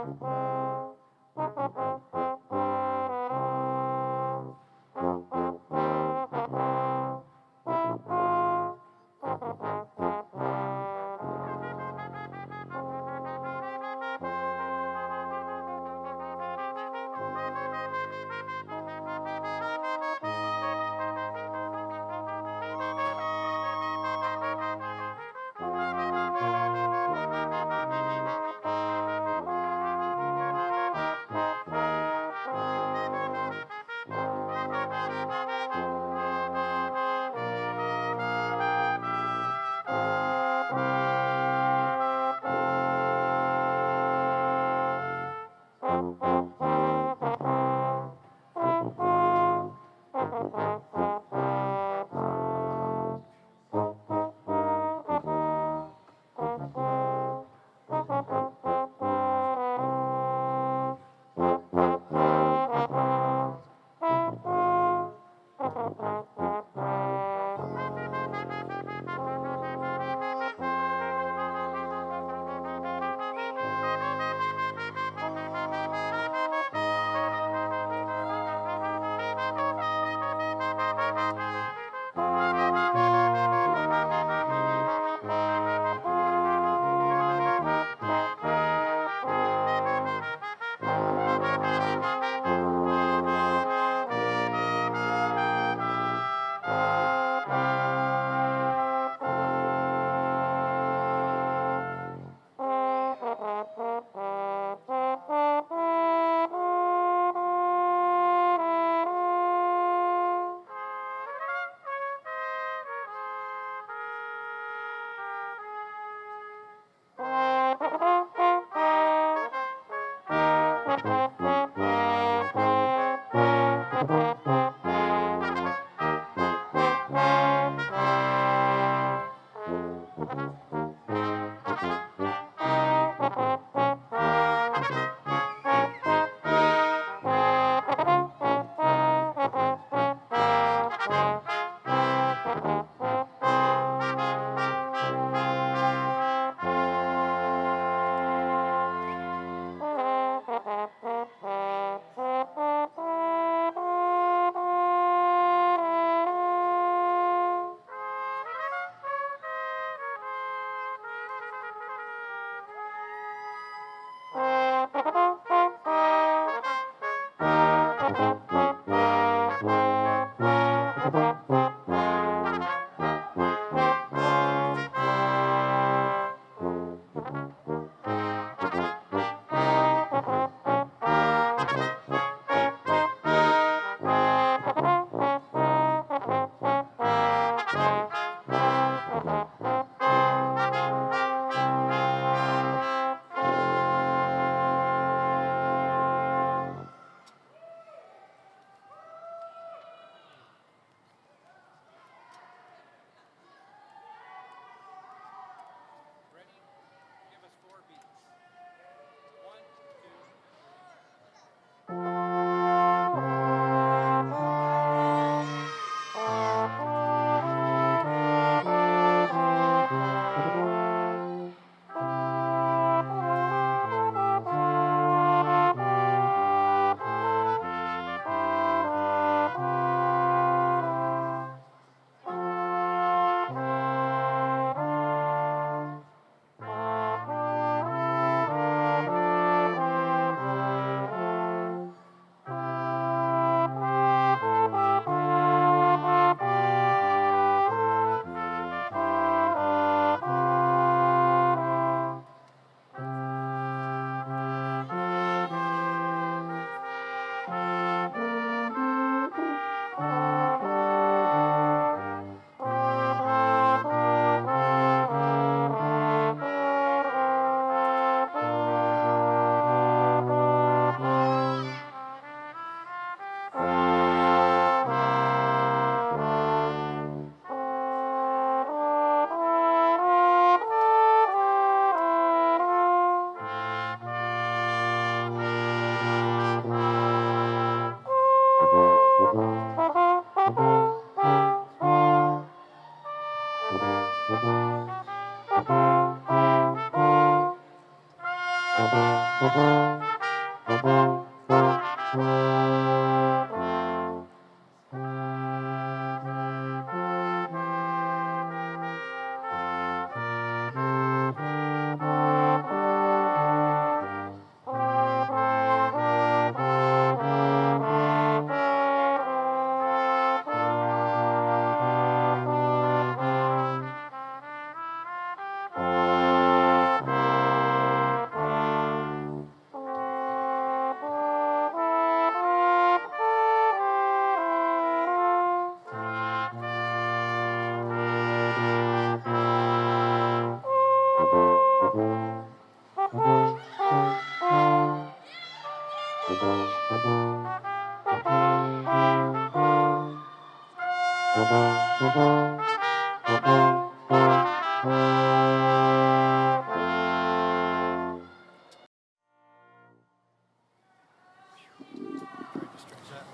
Thank you.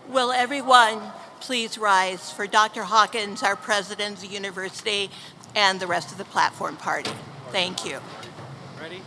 Will everyone please rise for Dr. Hawkins, our president of the university, and the rest of the platform party. Thank you. Ready?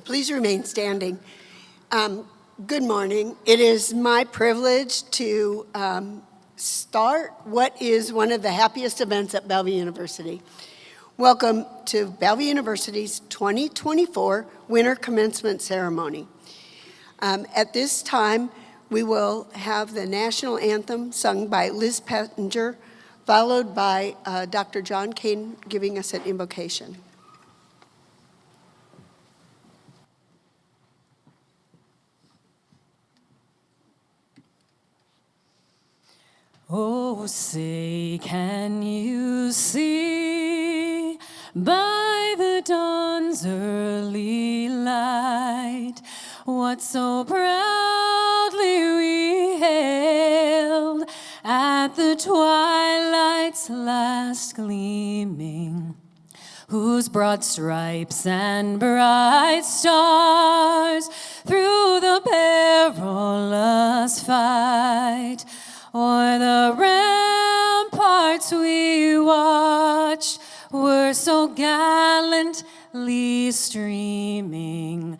Please remain standing. Good morning. It is my privilege to start what is one of the happiest events at Bellevue University. Welcome to Bellevue University's 2024 Winter Commencement Ceremony. At this time, we will have the national anthem sung by Liz Pettinger, followed by Dr. John Kane giving us an invocation. Oh, say, can you see by the dawn's early light what so proudly we hailed at the twilight's last gleaming, whose broad stripes and bright stars through the perilous fight o'er the ramparts we watched were so gallantly streaming,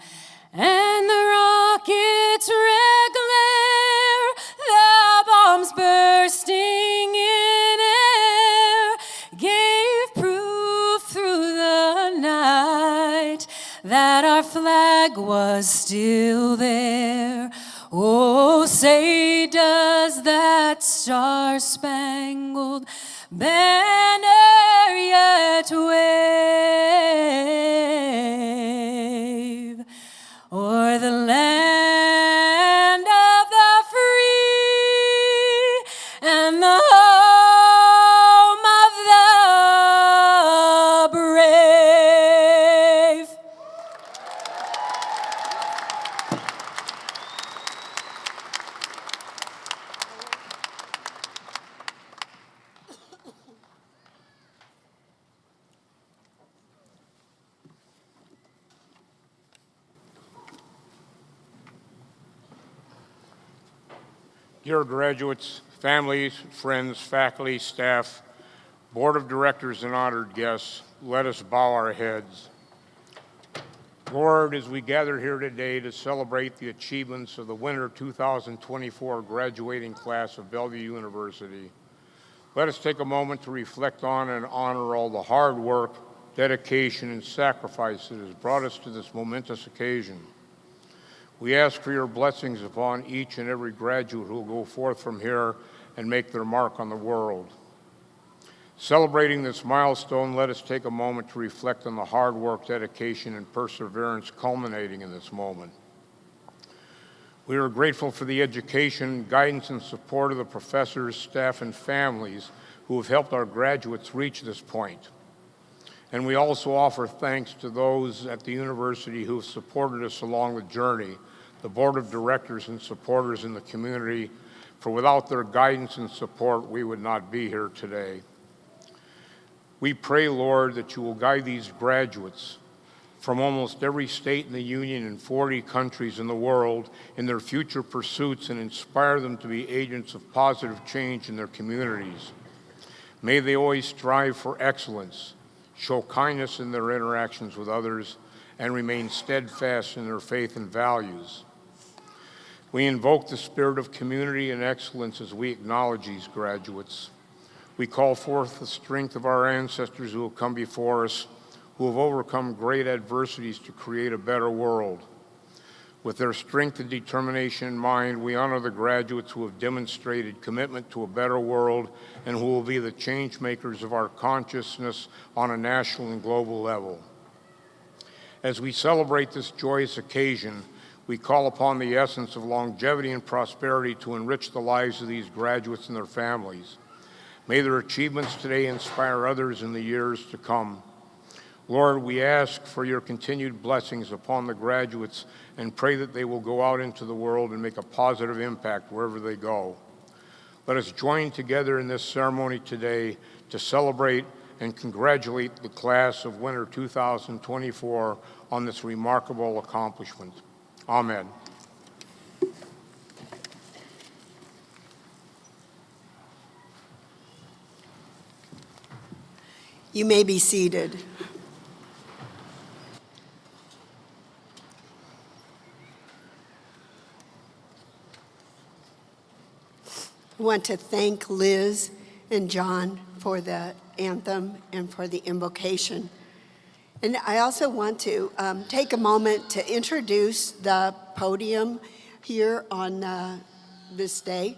and the rockets' red glare, the bombs bursting in air, gave proof through the night that our flag was still there. Oh, say does that star-spangled banner yet wave o'er the land of the free and the home of the brave? Dear graduates, families, friends, faculty, staff, board of directors, and honored guests, let us bow our heads. Lord, as we gather here today to celebrate the achievements of the winter 2024 graduating class of Bellevue University, let us take a moment to reflect on and honor all the hard work, dedication, and sacrifice that has brought us to this momentous occasion. We ask for your blessings upon each and every graduate who will go forth from here and make their mark on the world. Celebrating this milestone, let us take a moment to reflect on the hard work, dedication, and perseverance culminating in this moment. We are grateful for the education, guidance, and support of the professors, staff, and families who have helped our graduates reach this point. And we also offer thanks to those at the university who have supported us along the journey, the board of directors and supporters in the community, for without their guidance and support, we would not be here today. We pray, Lord, that you will guide these graduates from almost every state in the Union and 40 countries in the world in their future pursuits and inspire them to be agents of positive change in their communities. May they always strive for excellence, show kindness in their interactions with others, and remain steadfast in their faith and values. We invoke the spirit of community and excellence as we acknowledge these graduates. We call forth the strength of our ancestors who have come before us, who have overcome great adversities to create a better world. With their strength and determination in mind, we honor the graduates who have demonstrated commitment to a better world and who will be the change makers of our consciousness on a national and global level. As we celebrate this joyous occasion, we call upon the essence of longevity and prosperity to enrich the lives of these graduates and their families. May their achievements today inspire others in the years to come. Lord, we ask for your continued blessings upon the graduates and pray that they will go out into the world and make a positive impact wherever they go. Let us join together in this ceremony today to celebrate and congratulate the class of winter 2024 on this remarkable accomplishment. Amen. You may be seated. I want to thank Liz and John for the anthem and for the invocation. And I also want to take a moment to introduce the podium here on this day.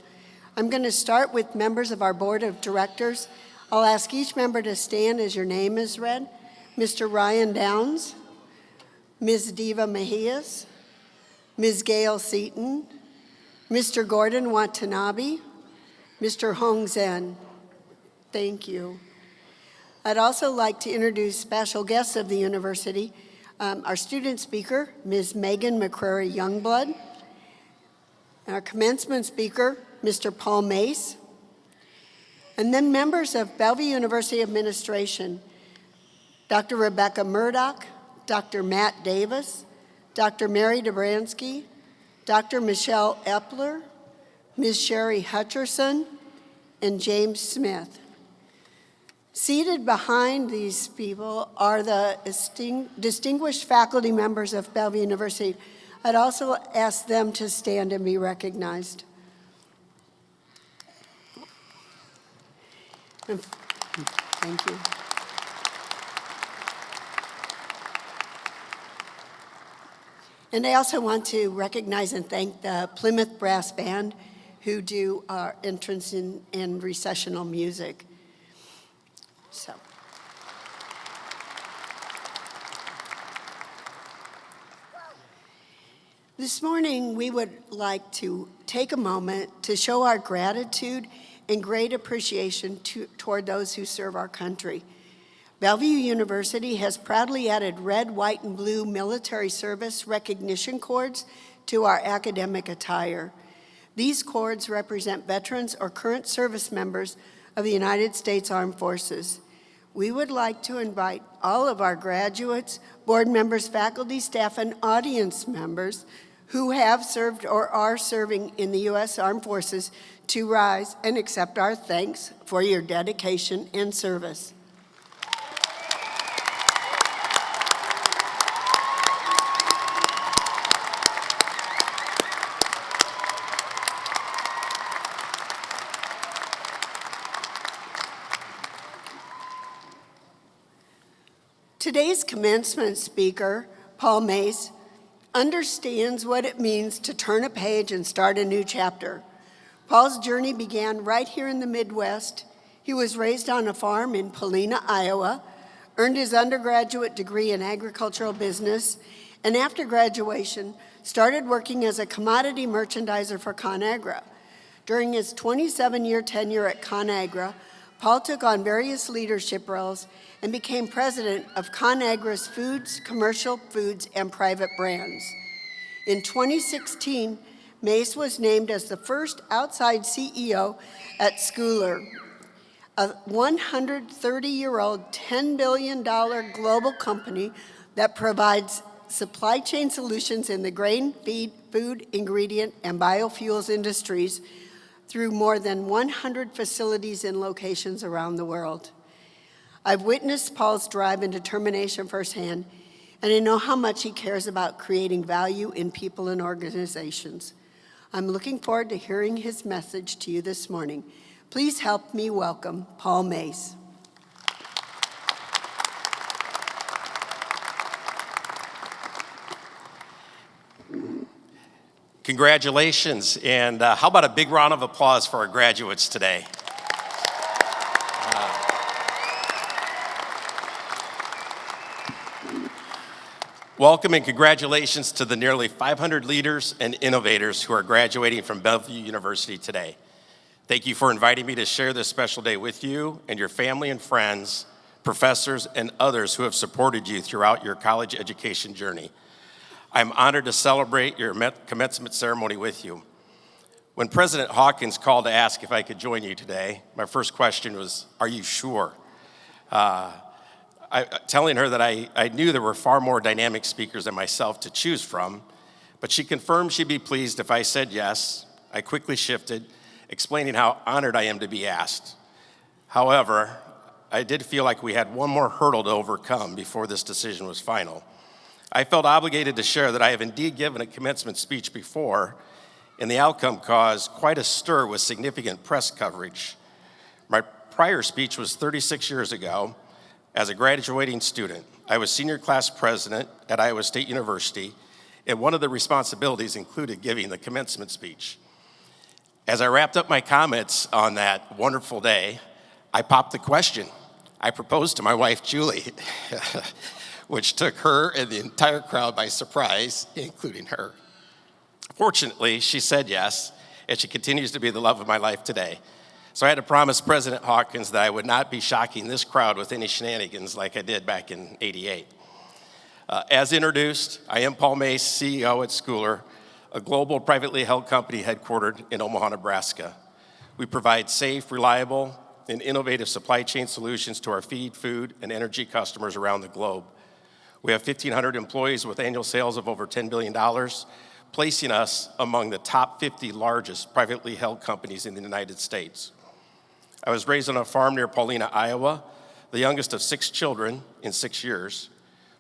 I'm going to start with members of our board of directors. I'll ask each member to stand as your name is read. Mr. Ryan Downs, Ms. Diva Mejias, Ms. Gail Seaton, Mr. Gordon Watanabe, Mr. Hong Zhen. Thank you. I'd also like to introduce special guests of the university, Our student speaker, Ms. Megan McCrary Youngblood. Our commencement speaker, Mr. Paul Mace. And then members of Bellevue University Administration, Dr. Rebecca Murdoch, Dr. Matt Davis, Dr. Mary Dobransky, Dr. Michelle Epler, Ms. Sherry Hutcherson, and James Smith. Seated behind these people are the distinguished faculty members of Bellevue University. I'd also ask them to stand and be recognized. Thank you. And I also want to recognize and thank the Plymouth Brass Band who do our entrance and recessional music. So. This morning, we would like to take a moment to show our gratitude and great appreciation toward those who serve our country. Bellevue University has proudly added red, white, and blue military service recognition cords to our academic attire. These cords represent veterans or current service members of the United States Armed Forces. We would like to invite all of our graduates, board members, faculty, staff, and audience members who have served or are serving in the U.S. Armed Forces to rise and accept our thanks for your dedication and service. Today's commencement speaker, Paul Mace, understands what it means to turn a page and start a new chapter. Paul's journey began right here in the Midwest. He was raised on a farm in Polina, Iowa, earned his undergraduate degree in agricultural business, and after graduation, started working as a commodity merchandiser for ConAgra. During his 27-year tenure at ConAgra, Paul took on various leadership roles and became president of ConAgra's foods, commercial foods, and private brands. In 2016, Mace was named as the first outside CEO at Schooler, a 130-year-old, $10 billion global company that provides supply chain solutions in the grain, feed, food, ingredient, and biofuels industries through more than 100 facilities and locations around the world. I've witnessed Paul's drive and determination firsthand, and I know how much he cares about creating value in people and organizations. I'm looking forward to hearing his message to you this morning. Please help me welcome Paul Mace. Congratulations, and how about a big round of applause for our graduates today? Welcome and congratulations to the nearly 500 leaders and innovators who are graduating from Bellevue University today. Thank you for inviting me to share this special day with you and your family and friends, professors, and others who have supported you throughout your college education journey. I'm honored to celebrate your commencement ceremony with you. When President Hawkins called to ask if I could join you today, my first question was, "Are you sure?" Telling her that I knew there were far more dynamic speakers than myself to choose from, but she confirmed she'd be pleased if I said yes. I quickly shifted, explaining how honored I am to be asked. However, I did feel like we had one more hurdle to overcome before this decision was final. I felt obligated to share that I have indeed given a commencement speech before, and the outcome caused quite a stir with significant press coverage. My prior speech was 36 years ago. As a graduating student, I was senior class president at Iowa State University, and one of the responsibilities included giving the commencement speech. As I wrapped up my comments on that wonderful day, I popped the question. I proposed to my wife, Julie, which took her and the entire crowd by surprise, including her. Fortunately, she said yes, and she continues to be the love of my life today. So I had to promise President Hawkins that I would not be shocking this crowd with any shenanigans like I did back in '88. As introduced, I am Paul Mace, CEO at Schooler, a global privately held company headquartered in Omaha, Nebraska. We provide safe, reliable, and innovative supply chain solutions to our feed, food, and energy customers around the globe. We have 1,500 employees with annual sales of over $10 billion, placing us among the top 50 largest privately held companies in the United States. I was raised on a farm near Paulina, Iowa, the youngest of 6 children in 6 years.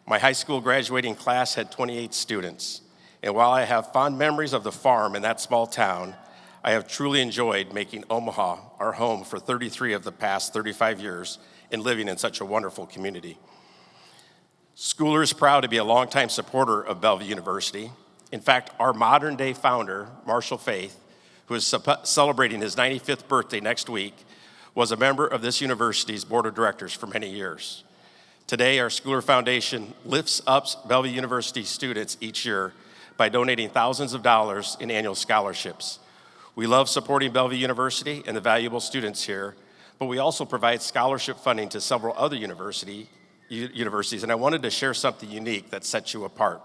My high school graduating class had 28 students. And while I have fond memories of the farm in that small town, I have truly enjoyed making Omaha our home for 33 of the past 35 years and living in such a wonderful community. Schooler is proud to be a longtime supporter of Bellevue University. In fact, our modern day founder, Marshall Faith, who is celebrating his 95th birthday next week, was a member of this university's board of directors for many years. Today, our Schooler Foundation lifts up Bellevue University students each year by donating thousands of dollars in annual scholarships. We love supporting Bellevue University and the valuable students here, but we also provide scholarship funding to several other universities, and I wanted to share something unique that sets you apart.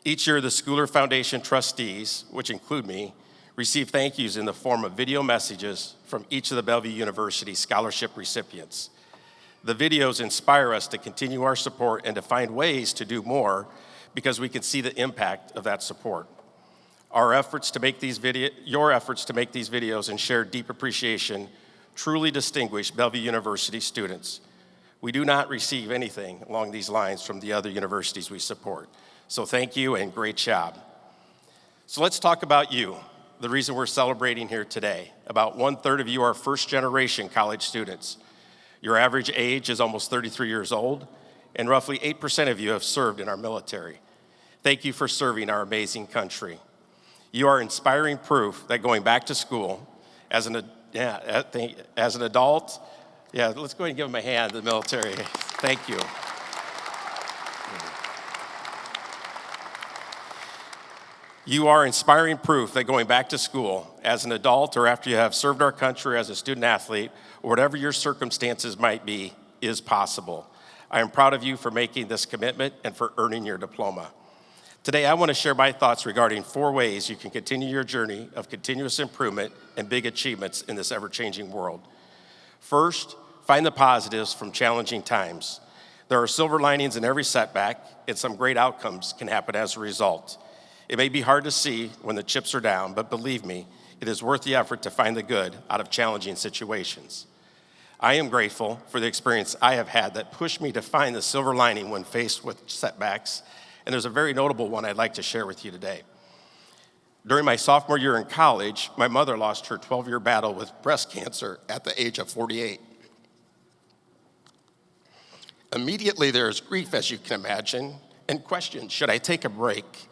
Each year, the Schooler Foundation trustees, which include me, receive thank yous in the form of video messages from each of the Bellevue University scholarship recipients. The videos inspire us to continue our support and to find ways to do more because we can see the impact of that support. Your efforts to make these videos and share deep appreciation truly distinguish Bellevue University students. We do not receive anything along these lines from the other universities we support. So thank you and great job. So let's talk about you, the reason we're celebrating here today. About 1/3 of you are first-generation college students. Your average age is almost 33 years old, and roughly 8% of you have served in our military. Thank you for serving our amazing country. You are inspiring proof that going back to school as an adult, let's go ahead and give them a hand, the military. Thank you. You are inspiring proof that going back to school as an adult or after you have served our country as a student athlete, or whatever your circumstances might be, is possible. I am proud of you for making this commitment and for earning your diploma. Today, I want to share my thoughts regarding 4 ways you can continue your journey of continuous improvement and big achievements in this ever-changing world. First, find the positives from challenging times. There are silver linings in every setback, and some great outcomes can happen as a result. It may be hard to see when the chips are down, but believe me, it is worth the effort to find the good out of challenging situations. I am grateful for the experience I have had that pushed me to find the silver lining when faced with setbacks, and there's a very notable one I'd like to share with you today. During my sophomore year in college, my mother lost her 12-year battle with breast cancer at the age of 48. Immediately there is grief, as you can imagine, and questions: should I take a break?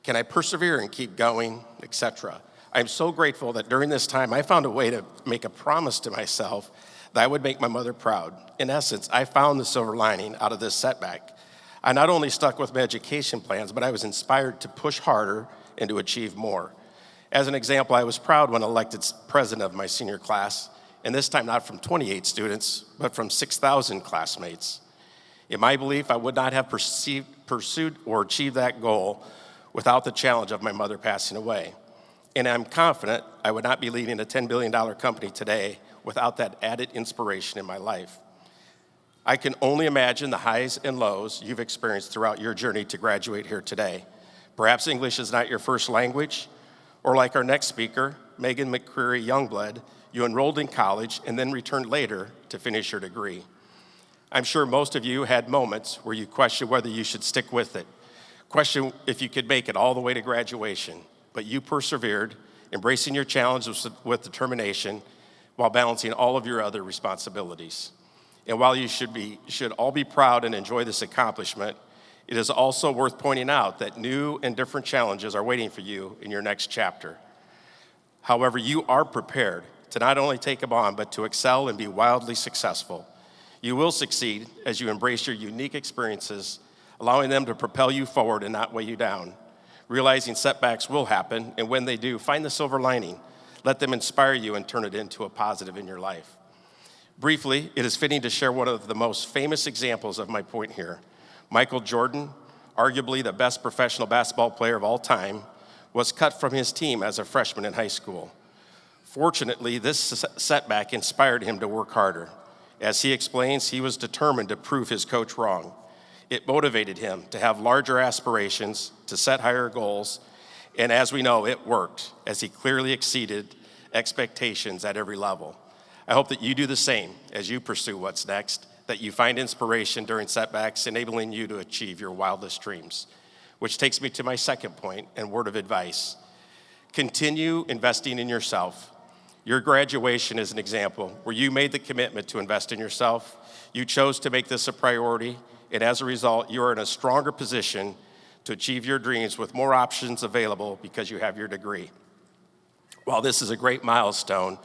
Can I persevere and keep going, etc.? I'm so grateful that during this time I found a way to make a promise to myself that I would make my mother proud. In essence, I found the silver lining out of this setback. I not only stuck with my education plans, but I was inspired to push harder and to achieve more. As an example, I was proud when elected president of my senior class, and this time not from 28 students, but from 6,000 classmates. In my belief, I would not have pursued or achieved that goal without the challenge of my mother passing away. And I'm confident I would not be leading a $10 billion company today without that added inspiration in my life. I can only imagine the highs and lows you've experienced throughout your journey to graduate here today. Perhaps English is not your first language, or like our next speaker, Megan McCreary Youngblood, you enrolled in college and then returned later to finish your degree. I'm sure most of you had moments where you questioned whether you should stick with it, question if you could make it all the way to graduation, but you persevered, embracing your challenges with determination while balancing all of your other responsibilities. And while you should all be proud and enjoy this accomplishment, it is also worth pointing out that new and different challenges are waiting for you in your next chapter. However, you are prepared to not only take them on, but to excel and be wildly successful. You will succeed as you embrace your unique experiences, allowing them to propel you forward and not weigh you down. Realizing setbacks will happen, and when they do, find the silver lining. Let them inspire you and turn it into a positive in your life. Briefly, it is fitting to share one of the most famous examples of my point here. Michael Jordan, arguably the best professional basketball player of all time, was cut from his team as a freshman in high school. Fortunately, this setback inspired him to work harder. As he explains, he was determined to prove his coach wrong. It motivated him to have larger aspirations, to set higher goals, and as we know, it worked, as he clearly exceeded expectations at every level. I hope that you do the same as you pursue what's next, that you find inspiration during setbacks, enabling you to achieve your wildest dreams. Which takes me to my second point and word of advice. Continue investing in yourself. Your graduation is an example where you made the commitment to invest in yourself. You chose to make this a priority, and as a result, you are in a stronger position to achieve your dreams with more options available because you have your degree. While this is a great milestone,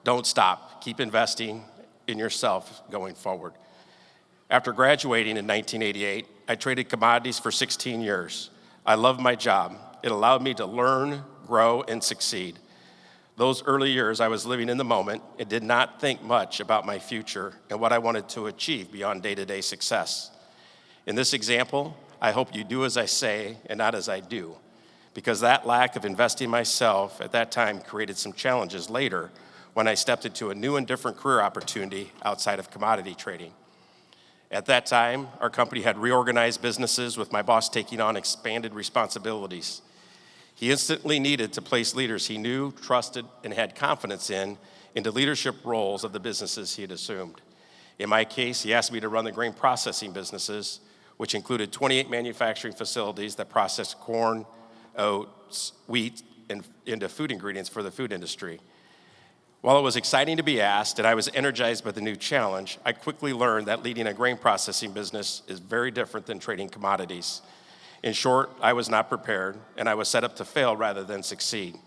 don't stop. Keep investing in yourself going forward. After graduating in 1988, I traded commodities for 16 years. I loved my job. It allowed me to learn, grow, and succeed. Those early years, I was living in the moment and did not think much about my future and what I wanted to achieve beyond day-to-day success. In this example, I hope you do as I say and not as I do, because that lack of investing in myself at that time created some challenges later when I stepped into a new and different career opportunity outside of commodity trading. At that time, our company had reorganized businesses with my boss taking on expanded responsibilities. He instantly needed to place leaders he knew, trusted, and had confidence in into leadership roles of the businesses he had assumed. In my case, he asked me to run the grain processing businesses, which included 28 manufacturing facilities that processed corn, oats, wheat, and into food ingredients for the food industry. While it was exciting to be asked and I was energized by the new challenge, I quickly learned that leading a grain processing business is very different than trading commodities. In short, I was not prepared, and I was set up to fail rather than succeed.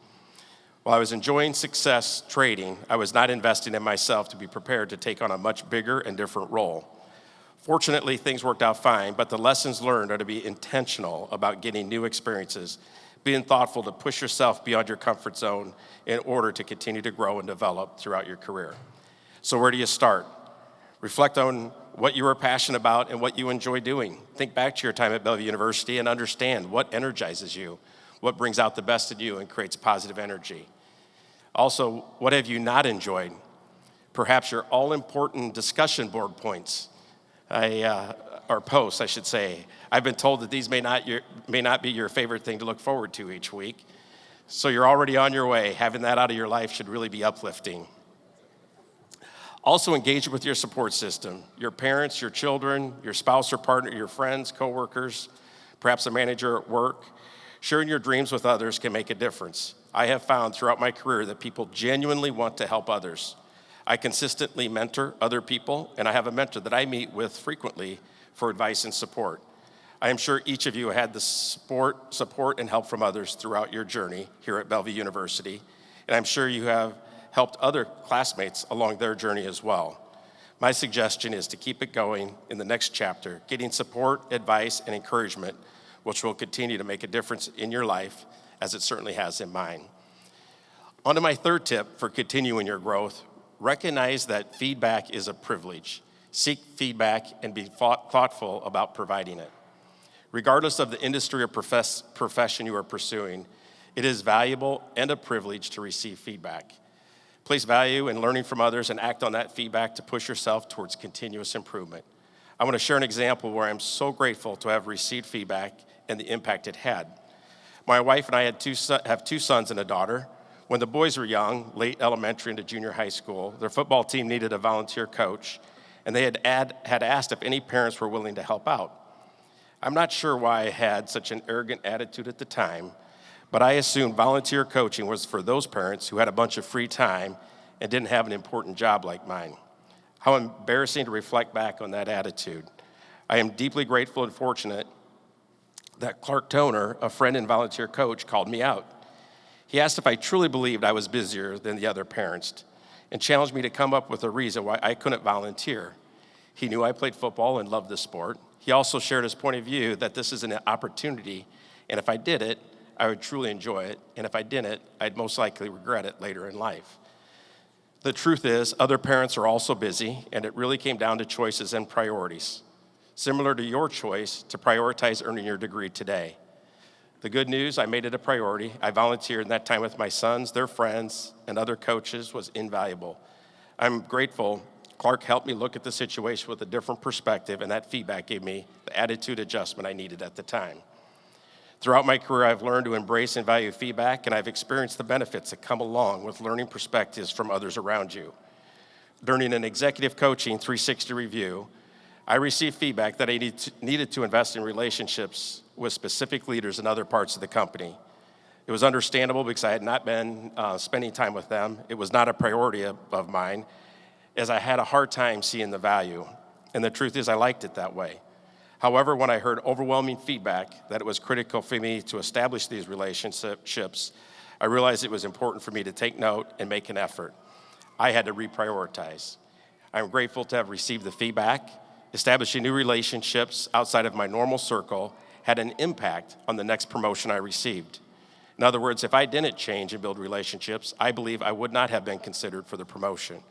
While I was enjoying success trading, I was not investing in myself to be prepared to take on a much bigger and different role. Fortunately, things worked out fine, but the lessons learned are to be intentional about getting new experiences, being thoughtful to push yourself beyond your comfort zone in order to continue to grow and develop throughout your career. So where do you start? Reflect on what you are passionate about and what you enjoy doing. Think back to your time at Bellevue University and understand what energizes you, what brings out the best in you and creates positive energy. Also, what have you not enjoyed? Perhaps your all-important discussion board points, or posts, I should say. I've been told that these may not be your favorite thing to look forward to each week. So you're already on your way. Having that out of your life should really be uplifting. Also engage with your support system, your parents, your children, your spouse or partner, your friends, coworkers, perhaps a manager at work. Sharing your dreams with others can make a difference. I have found throughout my career that people genuinely want to help others. I consistently mentor other people, and I have a mentor that I meet with frequently for advice and support. I am sure each of you had the support and help from others throughout your journey here at Bellevue University, and I'm sure you have helped other classmates along their journey as well. My suggestion is to keep it going in the next chapter, getting support, advice, and encouragement, which will continue to make a difference in your life, as it certainly has in mine. On to my third tip for continuing your growth. Recognize that feedback is a privilege. Seek feedback and be thoughtful about providing it. Regardless of the industry or profession you are pursuing, it is valuable and a privilege to receive feedback. Place value in learning from others and act on that feedback to push yourself towards continuous improvement. I want to share an example where I'm so grateful to have received feedback and the impact it had. My wife and I have two sons and a daughter. When the boys were young, late elementary into junior high school, their football team needed a volunteer coach, and they had asked if any parents were willing to help out. I'm not sure why I had such an arrogant attitude at the time, but I assumed volunteer coaching was for those parents who had a bunch of free time and didn't have an important job like mine. How embarrassing to reflect back on that attitude. I am deeply grateful and fortunate that Clark Toner, a friend and volunteer coach, called me out. He asked if I truly believed I was busier than the other parents and challenged me to come up with a reason why I couldn't volunteer. He knew I played football and loved the sport. He also shared his point of view that this is an opportunity, and if I did it, I would truly enjoy it, and if I didn't, I'd most likely regret it later in life. The truth is, other parents are also busy, and it really came down to choices and priorities. similar to your choice to prioritize earning your degree today. The good news, I made it a priority. I volunteered, and that time with my sons, their friends, and other coaches was invaluable. I'm grateful Clark helped me look at the situation with a different perspective, and that feedback gave me the attitude adjustment I needed at the time. Throughout my career, I've learned to embrace and value feedback, and I've experienced the benefits that come along with learning perspectives from others around you. During an executive coaching 360 review, I received feedback that I needed to invest in relationships with specific leaders in other parts of the company. It was understandable because I had not been spending time with them. It was not a priority of mine, as I had a hard time seeing the value. And the truth is, I liked it that way. However, when I heard overwhelming feedback that it was critical for me to establish these relationships, I realized it was important for me to take note and make an effort. I had to reprioritize. I'm grateful to have received the feedback. Establishing new relationships outside of my normal circle had an impact on the next promotion I received. In other words, if I didn't change and build relationships, I believe I would not have been considered for the promotion.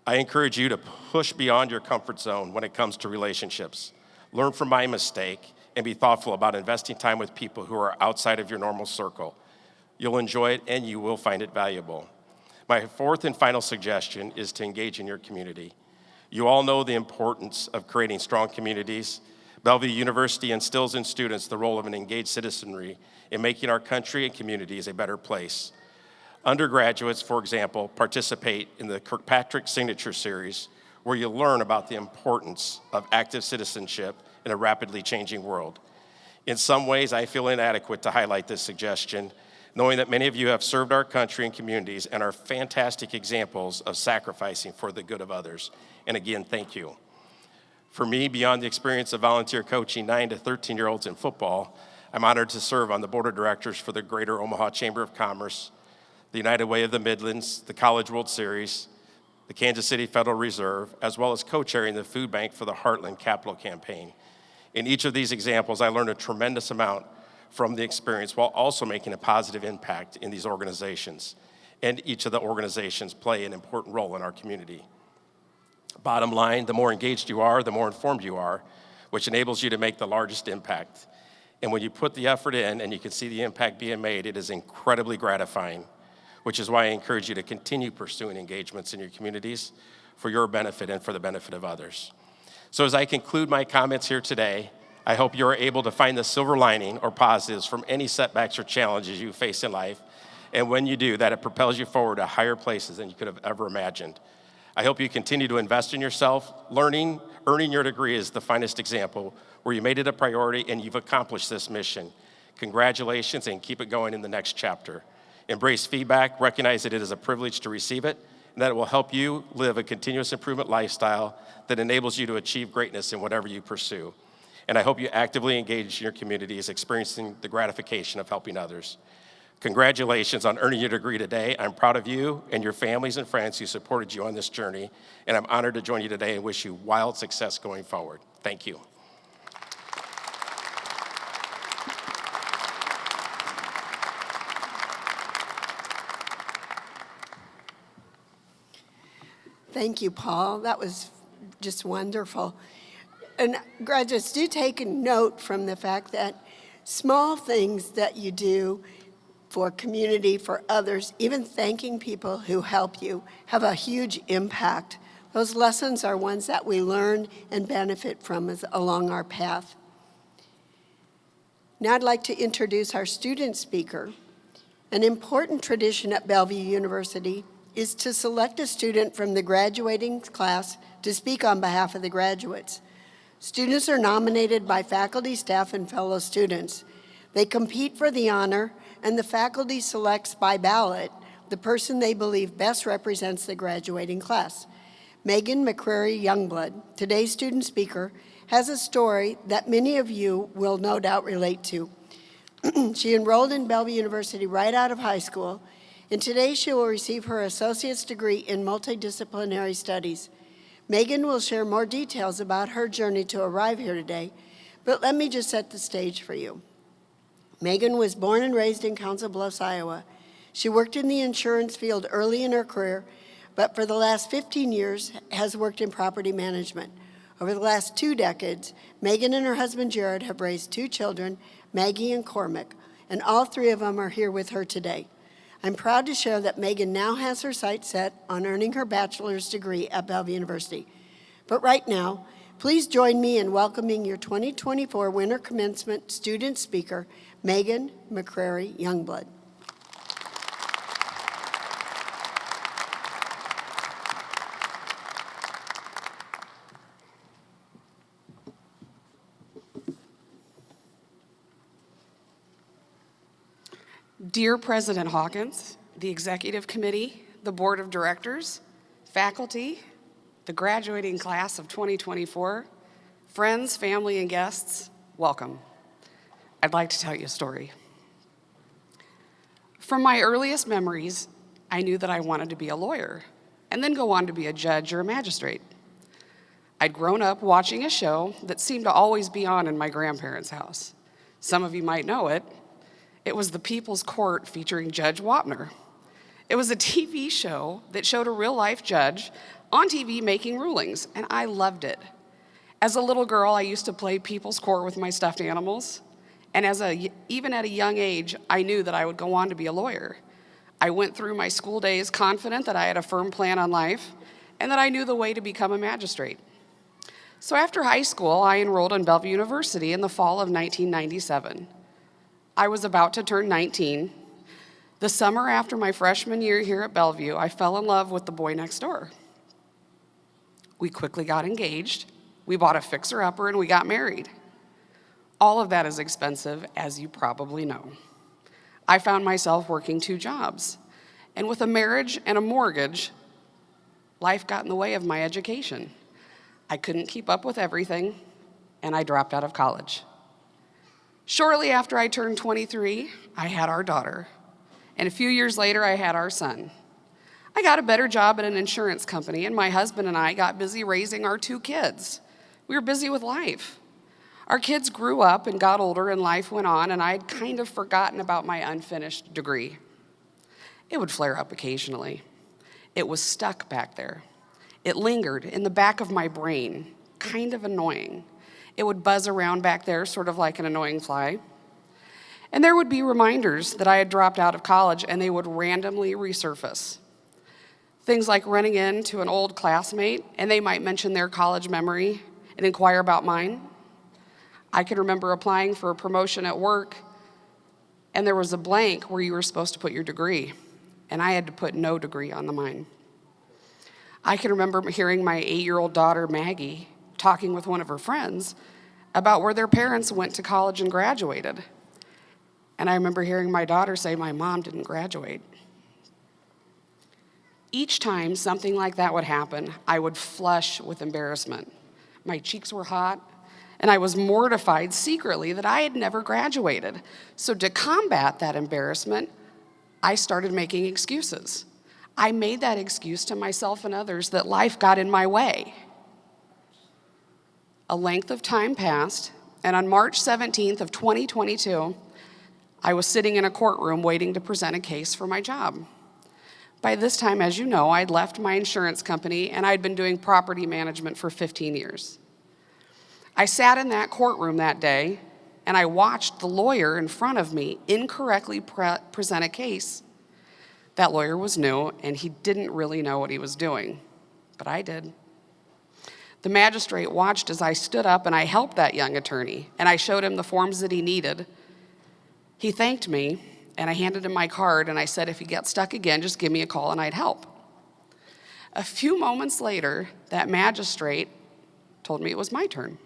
I encourage you to push beyond your comfort zone when it comes to relationships. Learn from my mistake and be thoughtful about investing time with people who are outside of your normal circle. You'll enjoy it and you will find it valuable. My fourth and final suggestion is to engage in your community. You all know the importance of creating strong communities. Bellevue University instills in students the role of an engaged citizenry in making our country and communities a better place. Undergraduates, for example, participate in the Kirkpatrick Signature Series, where you learn about the importance of active citizenship in a rapidly changing world. In some ways, I feel inadequate to highlight this suggestion, knowing that many of you have served our country and communities and are fantastic examples of sacrificing for the good of others. And again, thank you. For me, beyond the experience of volunteer coaching 9 to 13-year-olds in football, I'm honored to serve on the board of directors for the Greater Omaha Chamber of Commerce, the United Way of the Midlands, the College World Series, the Kansas City Federal Reserve, as well as co-chairing the food bank for the Heartland Capital Campaign. In each of these examples, I learned a tremendous amount from the experience while also making a positive impact in these organizations. And each of the organizations play an important role in our community. Bottom line, the more engaged you are, the more informed you are, which enables you to make the largest impact. And when you put the effort in and you can see the impact being made, it is incredibly gratifying, which is why I encourage you to continue pursuing engagements in your communities for your benefit and for the benefit of others. So as I conclude my comments here today, I hope you are able to find the silver lining or positives from any setbacks or challenges you face in life. And when you do, that it propels you forward to higher places than you could have ever imagined. I hope you continue to invest in yourself. Earning your degree is the finest example where you made it a priority and you've accomplished this mission. Congratulations, and keep it going in the next chapter. Embrace feedback, recognize that it is a privilege to receive it, and that it will help you live a continuous improvement lifestyle that enables you to achieve greatness in whatever you pursue. And I hope you actively engage in your communities, experiencing the gratification of helping others. Congratulations on earning your degree today. I'm proud of you and your families and friends who supported you on this journey, and I'm honored to join you today and wish you wild success going forward. Thank you. Thank you, Paul. That was just wonderful. And graduates, do take a note from the fact that small things that you do for community, for others, even thanking people who help you, have a huge impact. Those lessons are ones that we learn and benefit from along our path. Now I'd like to introduce our student speaker. An important tradition at Bellevue University is to select a student from the graduating class to speak on behalf of the graduates. Students are nominated by faculty, staff, and fellow students. They compete for the honor, and the faculty selects by ballot the person they believe best represents the graduating class. Megan McCrary Youngblood, today's student speaker, has a story that many of you will no doubt relate to. She enrolled in Bellevue University right out of high school, and today she will receive her associate's degree in multidisciplinary studies. Megan will share more details about her journey to arrive here today, but let me just set the stage for you. Megan was born and raised in Council Bluffs, Iowa. She worked in the insurance field early in her career, but for the last 15 years has worked in property management. Over the last 2 decades, Megan and her husband Jared have raised 2 children, Maggie and Cormac, and all 3 of them are here with her today. I'm proud to share that Megan now has her sights set on earning her bachelor's degree at Bellevue University. But right now, please join me in welcoming your 2024 Winter Commencement student speaker, Megan McCrary Youngblood. Dear President Hawkins, the Executive Committee, the Board of Directors, faculty, the graduating class of 2024, friends, family, and guests, welcome. I'd like to tell you a story. From my earliest memories, I knew that I wanted to be a lawyer and then go on to be a judge or a magistrate. I'd grown up watching a show that seemed to always be on in my grandparents' house. Some of you might know it. It was The People's Court featuring Judge Wapner. It was a TV show that showed a real-life judge on TV making rulings, and I loved it. As a little girl, I used to play People's Court with my stuffed animals, and even at a young age, I knew that I would go on to be a lawyer. I went through my school days confident that I had a firm plan on life and that I knew the way to become a magistrate. So after high school, I enrolled in Bellevue University in the fall of 1997. I was about to turn 19. The summer after my freshman year here at Bellevue, I fell in love with the boy next door. We quickly got engaged, we bought a fixer-upper, and we got married. All of that is expensive, as you probably know. I found myself working 2 jobs, and with a marriage and a mortgage, life got in the way of my education. I couldn't keep up with everything, and I dropped out of college. Shortly after I turned 23, I had our daughter, and a few years later, I had our son. I got a better job at an insurance company, and my husband and I got busy raising our 2 kids. We were busy with life. Our kids grew up and got older, and life went on, and I'd kind of forgotten about my unfinished degree. It would flare up occasionally. It was stuck back there. It lingered in the back of my brain, kind of annoying. It would buzz around back there, sort of like an annoying fly. And there would be reminders that I had dropped out of college, and they would randomly resurface. Things like running into an old classmate, and they might mention their college memory and inquire about mine. I can remember applying for a promotion at work, and there was a blank where you were supposed to put your degree, and I had to put no degree on the mine. I can remember hearing my 8-year-old daughter, Maggie, talking with one of her friends about where their parents went to college and graduated. And I remember hearing my daughter say, "My mom didn't graduate." Each time something like that would happen, I would flush with embarrassment. My cheeks were hot, and I was mortified secretly that I had never graduated. So to combat that embarrassment, I started making excuses. I made that excuse to myself and others that life got in my way. A length of time passed, and on March 17th of 2022, I was sitting in a courtroom waiting to present a case for my job. By this time, as you know, I'd left my insurance company, and I'd been doing property management for 15 years. I sat in that courtroom that day, and I watched the lawyer in front of me incorrectly present a case. That lawyer was new, and he didn't really know what he was doing, but I did. The magistrate watched as I stood up, and I helped that young attorney, and I showed him the forms that he needed. He thanked me, and I handed him my card, and I said, if he gets stuck again, just give me a call and I'd help. A few moments later, that magistrate told me it was my turn.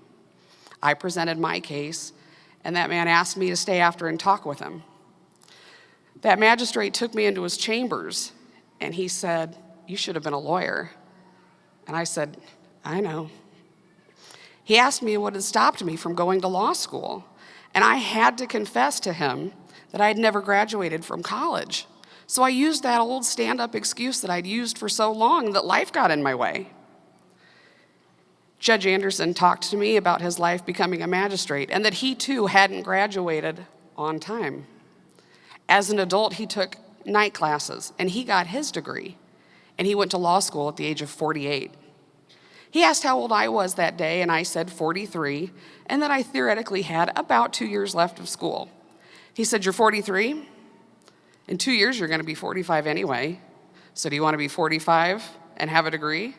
I presented my case, and that man asked me to stay after and talk with him. That magistrate took me into his chambers, and he said, "You should have been a lawyer." And I said, "I know." He asked me what had stopped me from going to law school, and I had to confess to him that I had never graduated from college. So I used that old stand-up excuse that I'd used for so long that life got in my way. Judge Anderson talked to me about his life becoming a magistrate and that he too hadn't graduated on time. As an adult, he took night classes and he got his degree, and he went to law school at the age of 48. He asked how old I was that day, and I said 43, and that I theoretically had about 2 years left of school. He said, "You're 43? In 2 years, you're going to be 45 anyway. So do you want to be 45 and have a degree?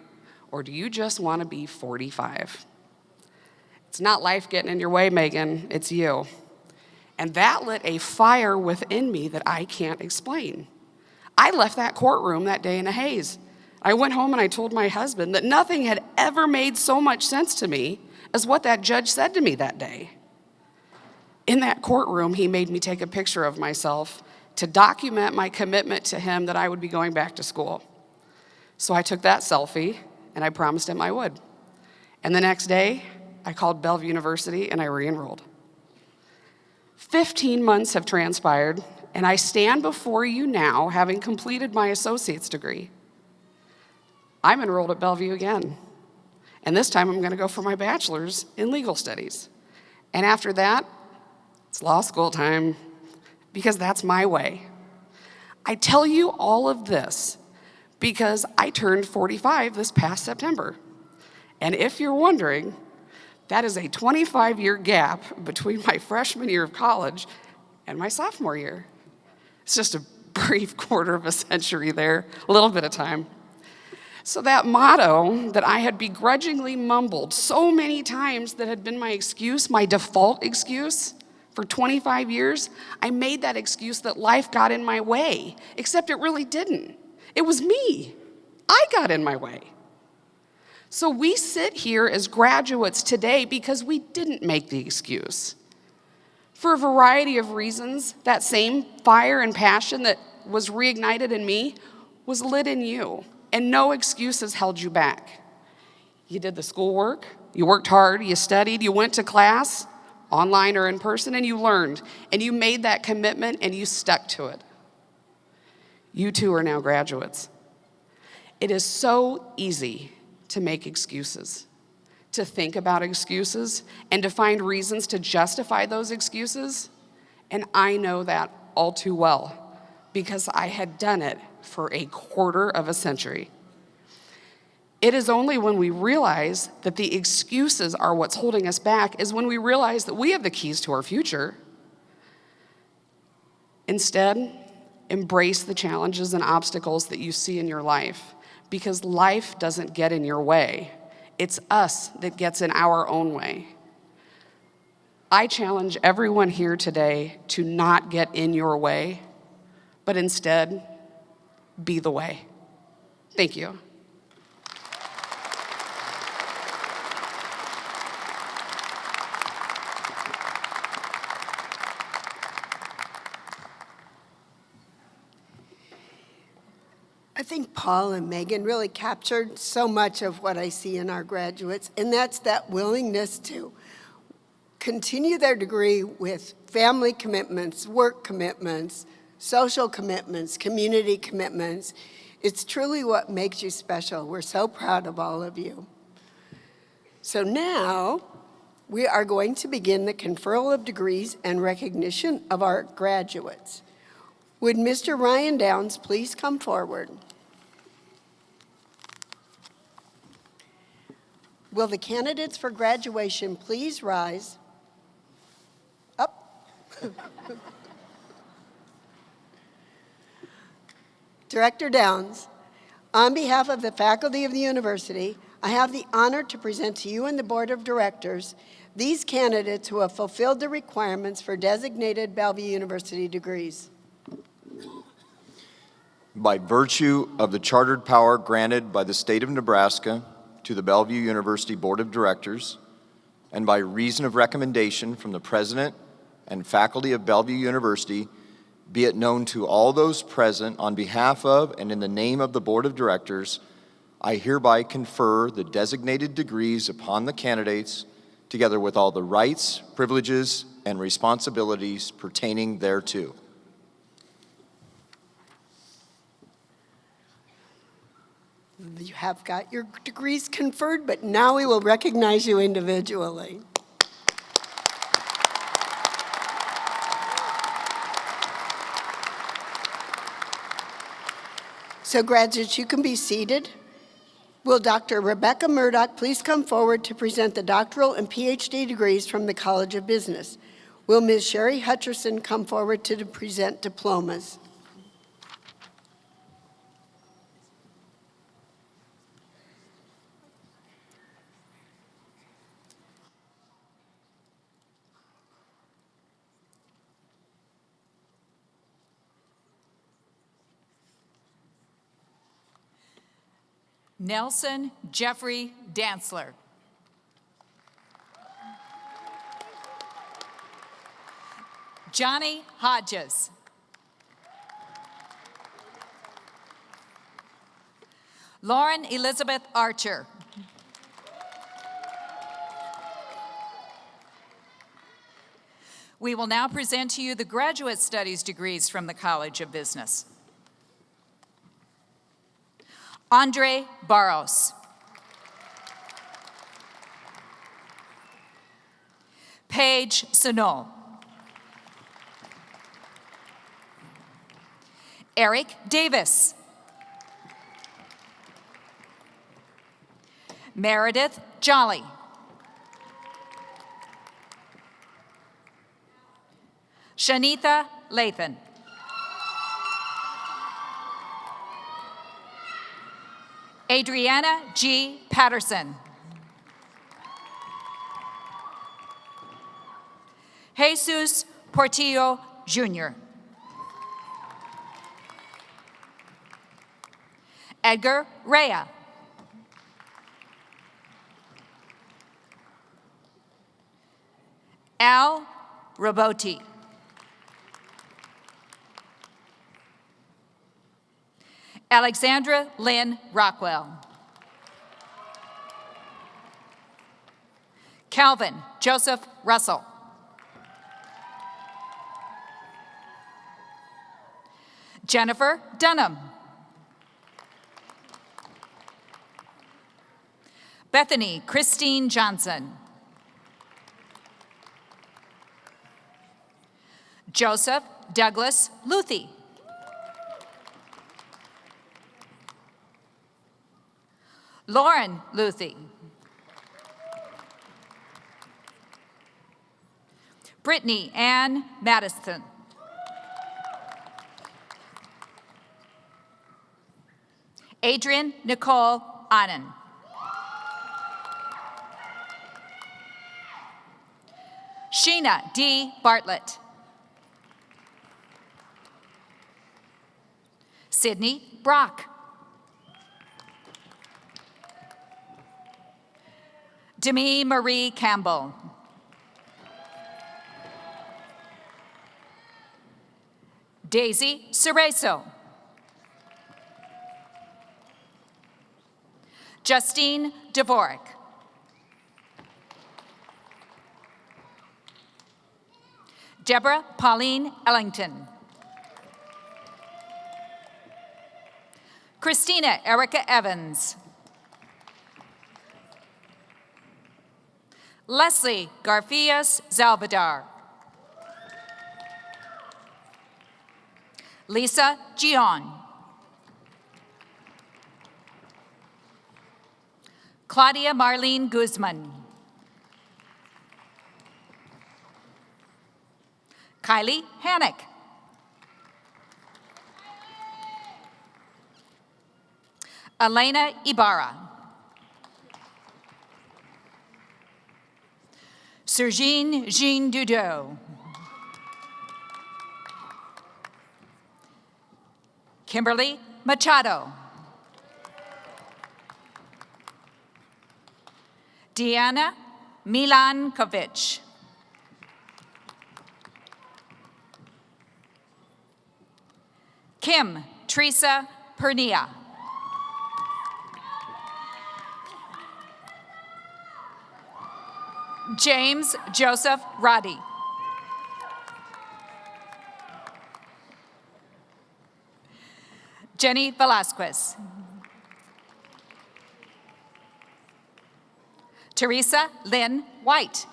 Or do you just want to be 45? It's not life getting in your way, Megan. It's you." And that lit a fire within me that I can't explain. I left that courtroom that day in a haze. I went home and I told my husband that nothing had ever made so much sense to me as what that judge said to me that day. In that courtroom, he made me take a picture of myself to document my commitment to him that I would be going back to school. So I took that selfie and I promised him I would. And the next day, I called Bellevue University and I re-enrolled. 15 months have transpired, and I stand before you now having completed my associate's degree. I'm enrolled at Bellevue again, and this time I'm going to go for my bachelor's in legal studies. And after that, it's law school time, because that's my way. I tell you all of this because I turned 45 this past September. And if you're wondering, that is a 25-year gap between my freshman year of college and my sophomore year. It's just a brief quarter of a century there, a little bit of time. So that motto that I had begrudgingly mumbled so many times that had been my excuse, my default excuse for 25 years, I made that excuse that life got in my way, except it really didn't. It was me. I got in my way. So we sit here as graduates today because we didn't make the excuse. For a variety of reasons, that same fire and passion that was reignited in me was lit in you, and no excuses held you back. You did the schoolwork, you worked hard, you studied, you went to class, online or in person, and you learned, and you made that commitment and you stuck to it. You too are now graduates. It is so easy to make excuses, to think about excuses, and to find reasons to justify those excuses. And I know that all too well because I had done it for a quarter of a century. It is only when we realize that the excuses are what's holding us back is when we realize that we have the keys to our future. Instead, embrace the challenges and obstacles that you see in your life, because life doesn't get in your way. It's us that gets in our own way. I challenge everyone here today to not get in your way, but instead, be the way. Thank you. I think Paul and Megan really captured so much of what I see in our graduates, and that's that willingness to continue their degree with family commitments, work commitments, social commitments, community commitments. It's truly what makes you special. We're so proud of all of you. So now we are going to begin the conferral of degrees and recognition of our graduates. Would Mr. Ryan Downs please come forward? Will the candidates for graduation please rise? Up. Director Downs, on behalf of the faculty of the university, I have the honor to present to you and the board of directors these candidates who have fulfilled the requirements for designated Bellevue University degrees. By virtue of the chartered power granted by the state of Nebraska to the Bellevue University Board of Directors, and by reason of recommendation from the president and faculty of Bellevue University, be it known to all those present on behalf of and in the name of the Board of Directors, I hereby confer the designated degrees upon the candidates, together with all the rights, privileges, and responsibilities pertaining thereto. You have got your degrees conferred, but now we will recognize you individually. So graduates, you can be seated. Will Dr. Rebecca Murdoch please come forward to present the doctoral and PhD degrees from the College of Business? Will Ms. Sherry Hutcherson come forward to present diplomas? Nelson Jeffrey Dantzler. Johnny Hodges. Lauren Elizabeth Archer. We will now present to you the Graduate Studies degrees from the College of Business. Andre Barros. Paige Sonol. Eric Davis. Meredith Jolly. Shanita Lathan. Adriana G. Patterson. Jesus Portillo, Jr. Edgar Rea. Al Roboti. Alexandra Lynn Rockwell. Calvin Joseph Russell. Jennifer Dunham. Bethany Christine Johnson. Joseph Douglas Luthi. Lauren Luthi. Brittany Ann Madison. Adrian Nicole Annan. Sheena D. Bartlett. Sydney Brock. Demi Marie Campbell. Daisy Cerezo. Justine Dvorak. Deborah Pauline Ellington. Christina Erica Evans. Leslie Garfias Zalvadar. Lisa Gion. Claudia Marlene Guzman. Kylie Hannock. Elena Ibarra. Sergine Jean Dudot. Kimberly Machado. Deanna Milankovic. Kim Teresa Pernia. James Joseph Roddy. Jenny Velasquez. Teresa Lynn White.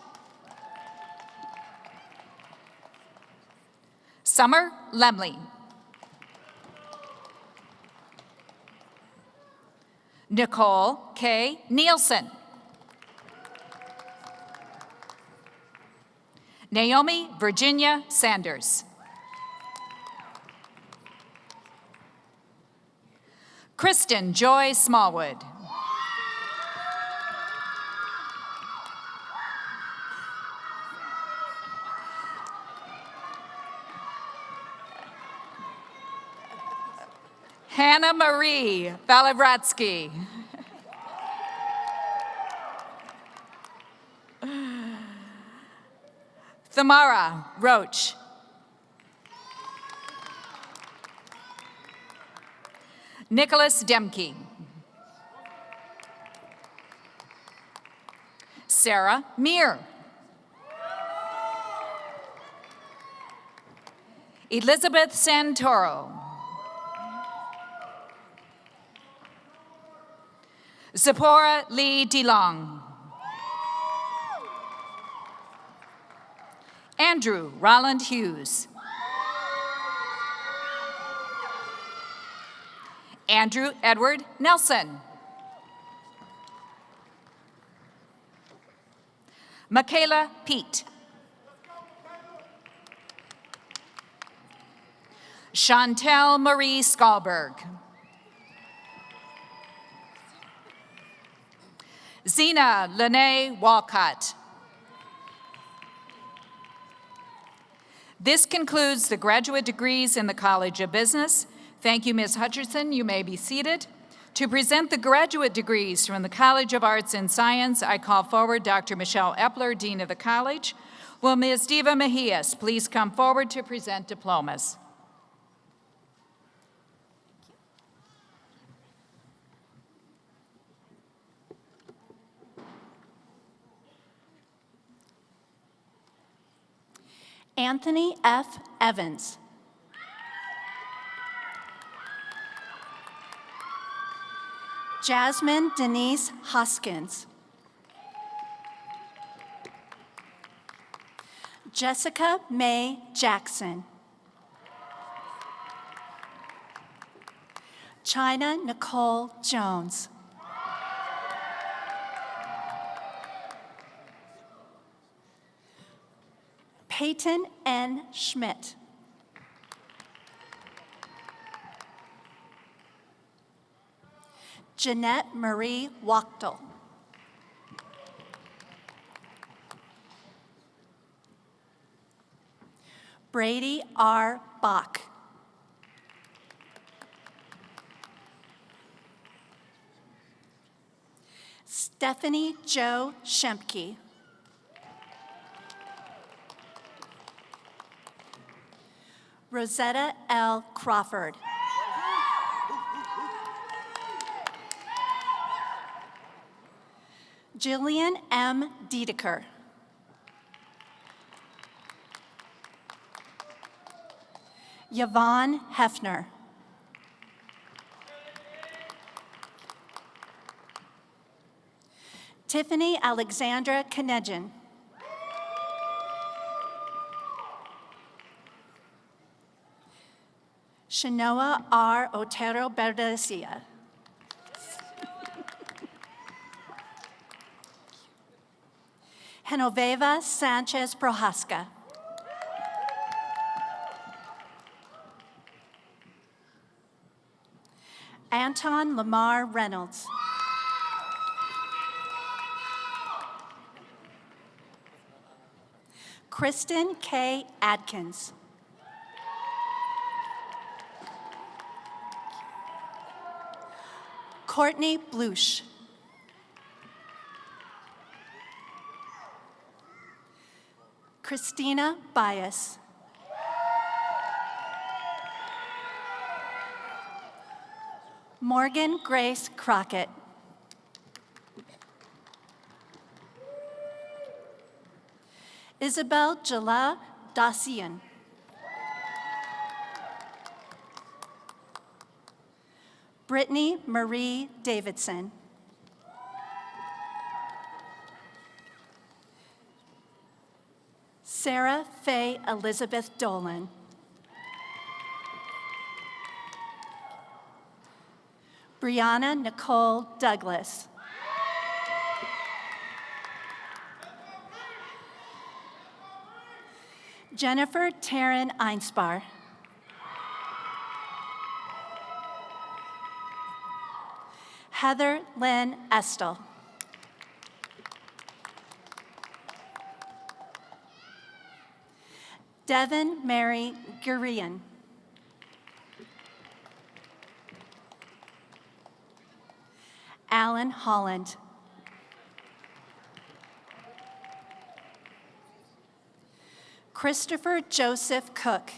Summer Lemley. Nicole K. Nielsen. Naomi Virginia Sanders. Kristen Joy Smallwood. Hannah Marie Valivratsky. Thamara Roach. Nicholas Demke. Sarah Meir. Elizabeth Santoro. Zipporah Lee DeLong. Andrew Rolland Hughes. Andrew Edward Nelson. Michaela Pete. Chantel Marie Skalberg. Zena Lene Walcott. This concludes the graduate degrees in the College of Business. Thank you, Ms. Hutcherson. You may be seated. To present the graduate degrees from the College of Arts and Science, I call forward Dr. Michelle Epler, Dean of the College. Will Ms. Diva Mejias please come forward to present diplomas? Anthony F. Evans. Jasmine Denise Hoskins. Jessica Mae Jackson. China Nicole Jones. Peyton N. Schmidt. Jeanette Marie Wachtel. Brady R. Bach. Stephanie Jo Schempke. Rosetta L. Crawford. Jillian M. Dedeker. Yvonne Hefner. Tiffany Alexandra Kanejan. Shanoa R. Otero Berdecia. Genoveva Sanchez Prohaska. Anton Lamar Reynolds. Kristen K. Adkins. Courtney Blush. Christina Bias. Morgan Grace Crockett. Isabel Jala Dacian. Brittany Marie Davidson. Sarah Faye Elizabeth Dolan. Brianna Nicole Douglas. Jennifer Taryn Einspar. Heather Lynn Estel. Devin Mary Gurian. Alan Holland. Christopher Joseph Cook.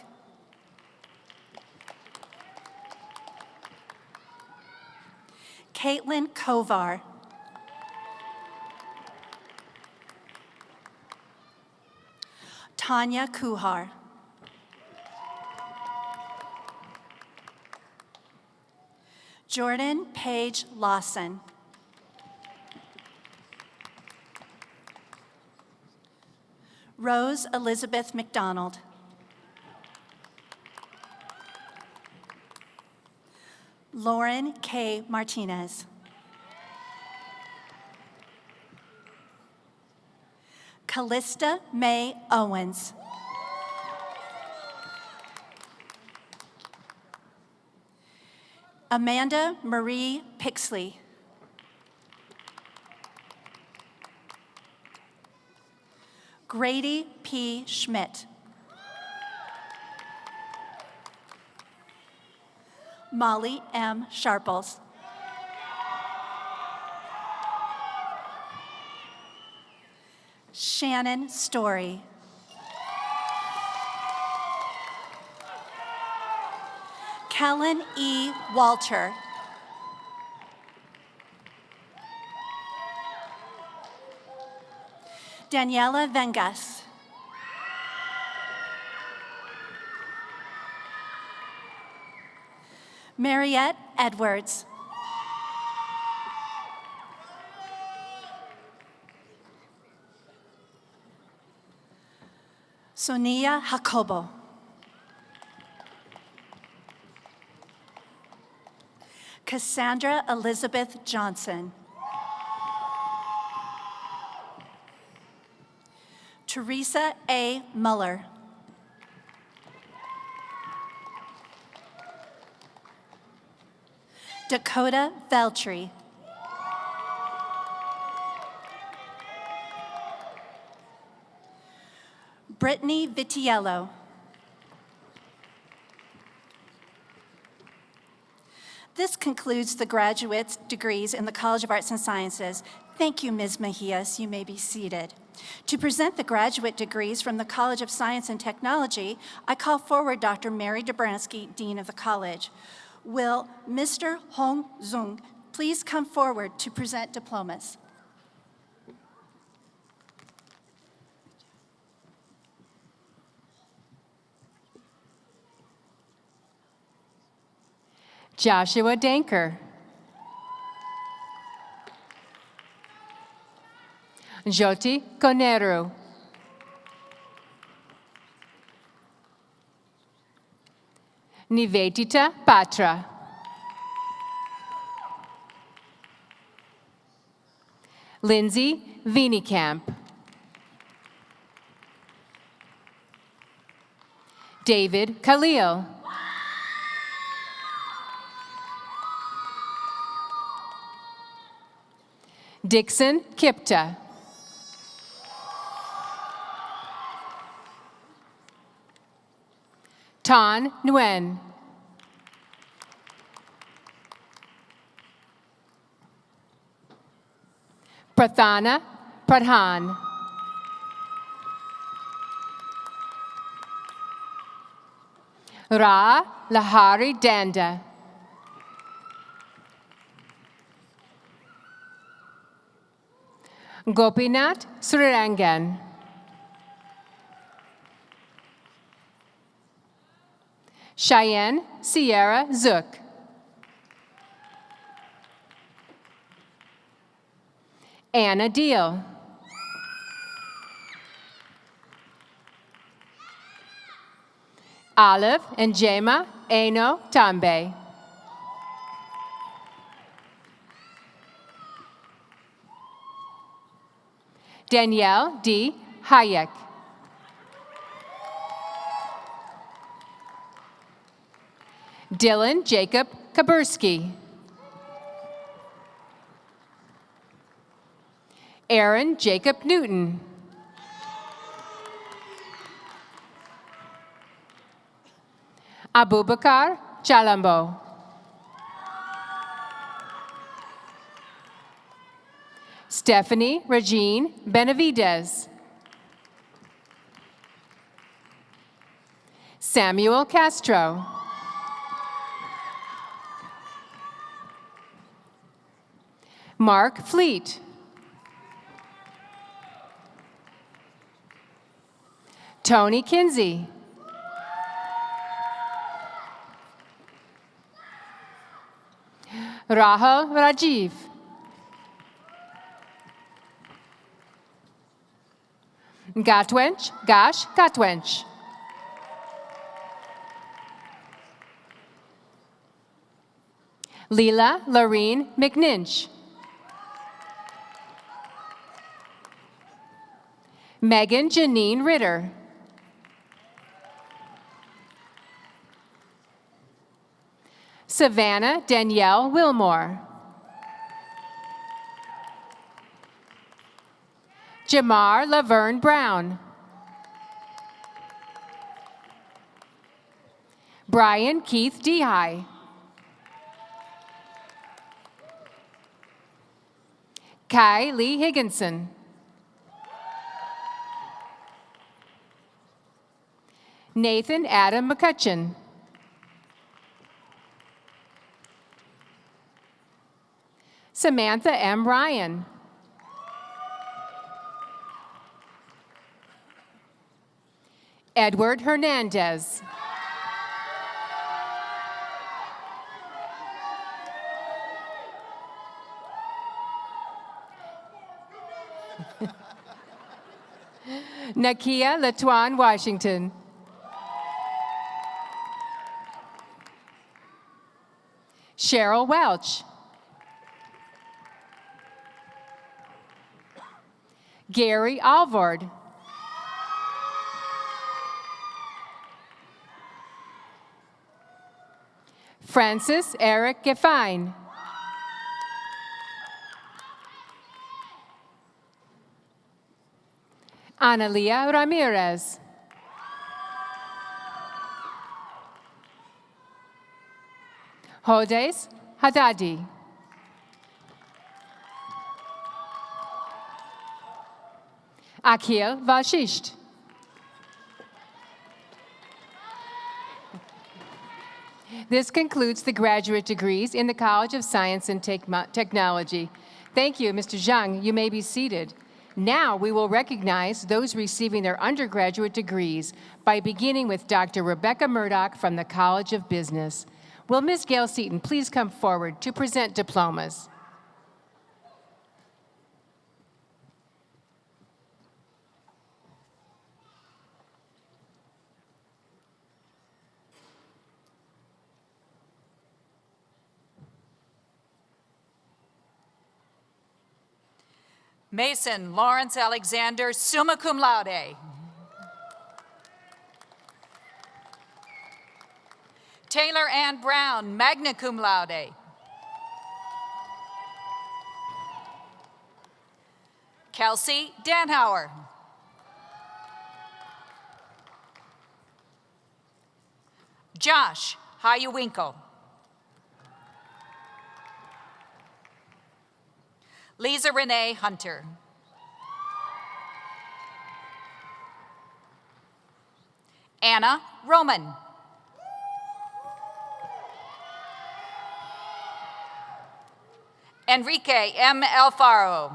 Caitlin Kovar. Tanya Kuhar. Jordan Page Lawson. Rose Elizabeth McDonald. Lauren K. Martinez. Callista May Owens. Amanda Marie Pixley. Grady P. Schmidt. Molly M. Sharples. Shannon Story. Kellen E. Walter. Daniela Vengas. Mariette Edwards. Sonia Jacobo. Cassandra Elizabeth Johnson. Teresa A. Muller. Dakota Veltri. Brittany Vitiello. This concludes the graduate degrees in the College of Arts and Sciences. Thank you, Ms. Mejias. You may be seated. To present the graduate degrees from the College of Science and Technology, I call forward Dr. Mary Dobransky, Dean of the College. Will Mr. Hong Zung please come forward to present diplomas? Joshua Danker. Jyoti Koneru. Nivedita Patra. Lindsay Vinikamp. David Khalil. Dixon Kipta. Tan Nguyen. Prathana Pradhan. Ra Lahari Danda. Gopinath Srirangan. Cheyenne Sierra Zook. Anna Deal. Olive and Jema Eno Tambe. Danielle D. Hayek. Dylan Jacob Kaburski. Aaron Jacob Newton. Abubakar Chalambo. Stephanie Regine Benavides. Samuel Castro. Mark Fleet. Tony Kinsey. Rahul Rajiv. Gash Gatwench. Leela Lorene McNinch. Megan Janine Ritter. Savannah Danielle Wilmore. Jamar Laverne Brown. Brian Keith Dehigh. Kai Lee Higginson. Nathan Adam McCutcheon. Samantha M. Ryan. Edward Hernandez. Nakia Latuan Washington. Cheryl Welch. Gary Alvord. Francis Eric Gefine. Analia Ramirez. Hodes Haddadi. Akhil Vashisht. This concludes the graduate degrees in the College of Science and Technology. Thank you, Mr. Zhang. You may be seated. Now we will recognize those receiving their undergraduate degrees by beginning with Dr. Rebecca Murdoch from the College of Business. Will Ms. Gail Seaton please come forward to present diplomas? Mason Lawrence Alexander, summa cum laude. Taylor Ann Brown, magna cum laude. Kelsey Danhauer. Josh Hayuwinkle. Lisa Renee Hunter. Anna Roman. Enrique M. Alfaro.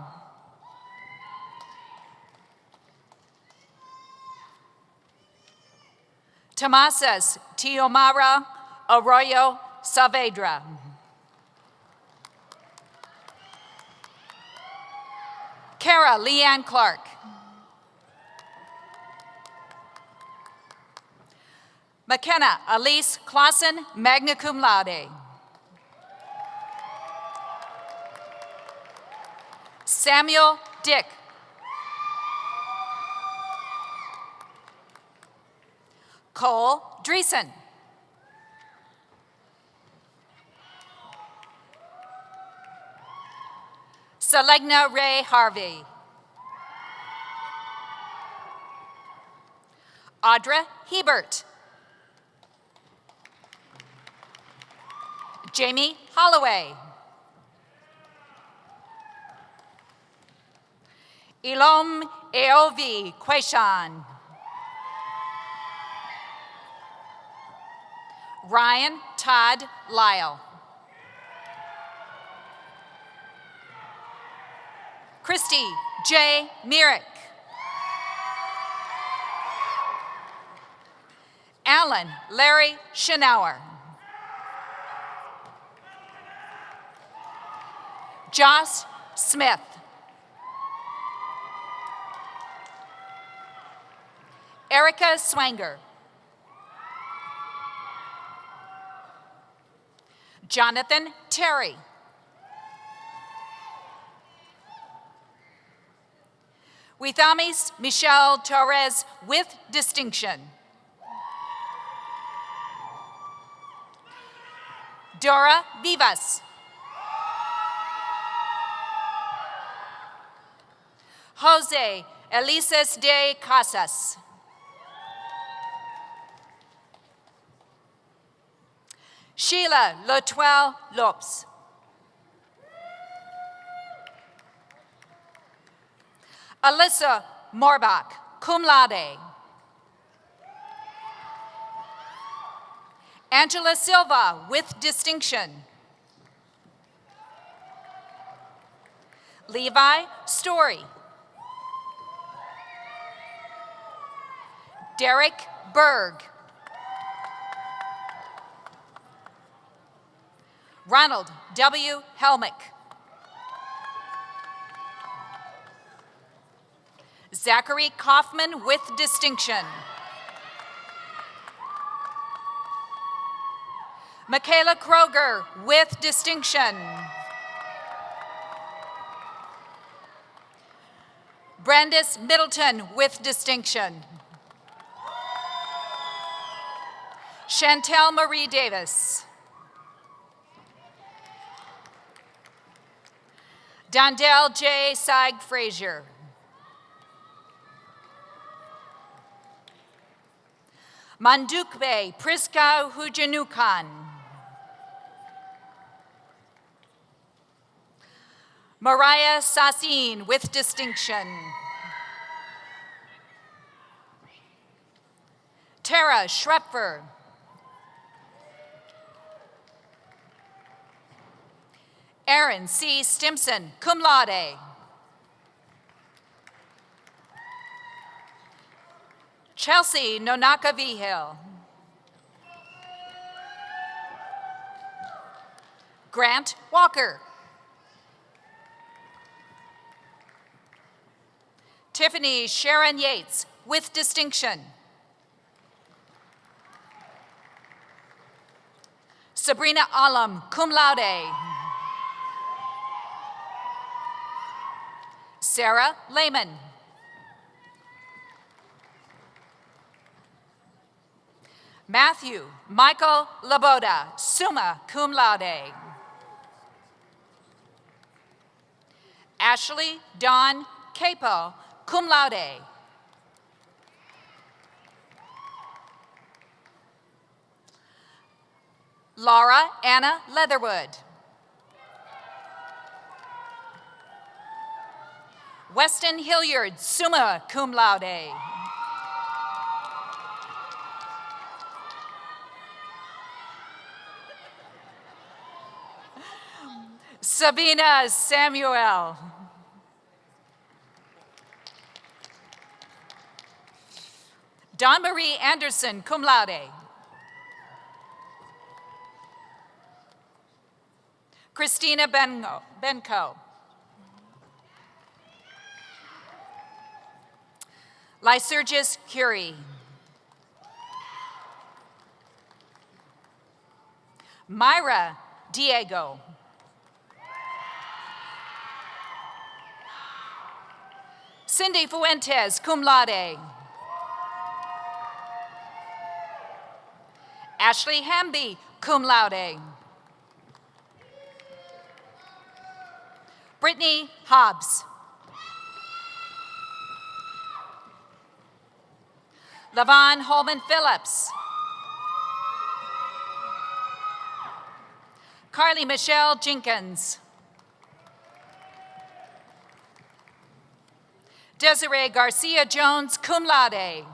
Tomasas Tiomara Arroyo Saavedra. Kara Leanne Clark. McKenna Elise Clausen, magna cum laude. Samuel Dick. Cole Dreesen. Selegna Ray Harvey. Audra Hebert. Jamie Holloway. Ilom Eovi Quayshan. Ryan Todd Lyle. Christy J. Myrick. Alan Larry Schnauer. Joss Smith. Erica Swanger. Jonathan Terry. Withamis Michelle Torres with distinction. Dora Vivas. Jose Elises de Casas. Sheila Latoile Lopes. Alyssa Morbach, cum laude. Angela Silva with distinction. Levi Story. Derek Berg. Ronald W. Helmick. Zachary Kaufman with distinction. Michaela Kroger with distinction. Brandis Middleton with distinction. Chantel Marie Davis. Dondell J. Saig Frazier. Mandukbe Priska Hujanukan. Mariah Sassin with distinction. Tara Schrepfer. Aaron C. Stimson, cum laude. Chelsea Nonaka Vigil. Grant Walker. Tiffany Sharon Yates with distinction. Sabrina Alam, cum laude. Sarah Lehman. Matthew Michael Laboda, summa cum laude. Ashley Dawn Capo, cum laude. Laura Anna Leatherwood. Weston Hilliard, summa cum laude. Sabina Samuel. Dawn Marie Anderson, cum laude. Christina Benko. Lycurgus Curie. Myra Diego. Cindy Fuentes, cum laude. Ashley Hamby, cum laude. Brittany Hobbs. Lavon Holman Phillips. Carly Michelle Jenkins. Desiree Garcia Jones, cum laude.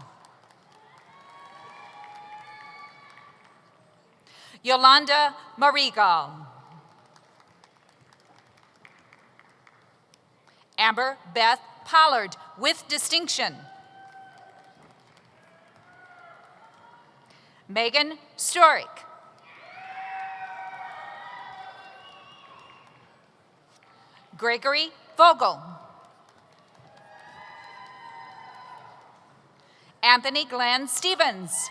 Yolanda Marigal. Amber Beth Pollard, with distinction. Megan Storick. Gregory Vogel. Anthony Glenn Stevens.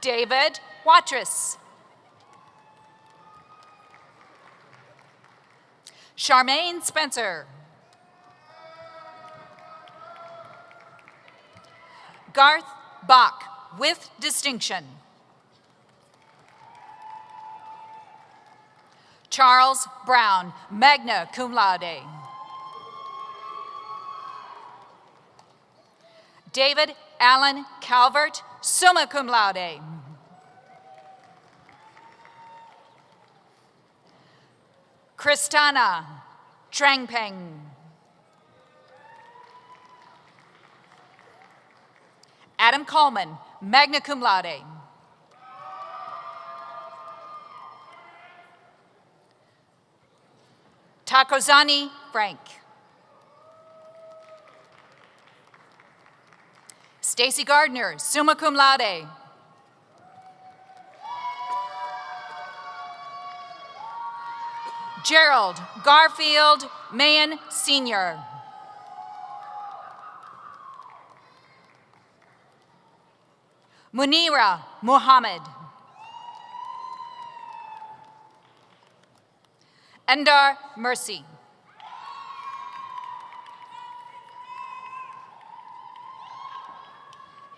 David Watrous. Charmaine Spencer. Garth Bach, with distinction. Charles Brown, magna cum laude. David Allen Calvert, summa cum laude. Kristana Trangpeng. Adam Coleman, magna cum laude. Takozani Frank. Stacy Gardner, summa cum laude. Gerald Garfield Mahan Sr. Munira Muhammad. Endar Mercy.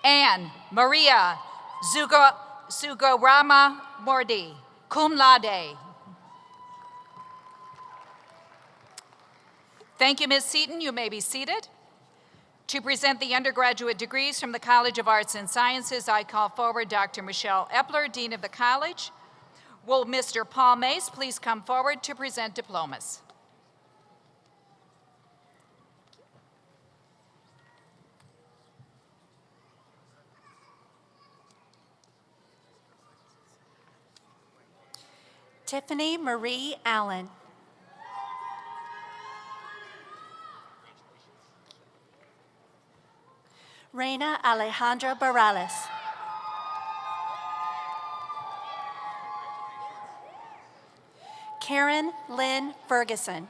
Anne Maria Sugorama Mordi, cum laude. Thank you, Ms. Seaton. You may be seated. To present the undergraduate degrees from the College of Arts and Sciences, I call forward Dr. Michelle Epler, Dean of the College. Will Mr. Paul Mace please come forward to present diplomas? Tiffany Marie Allen. Reina Alejandra Barales. Karen Lynn Ferguson.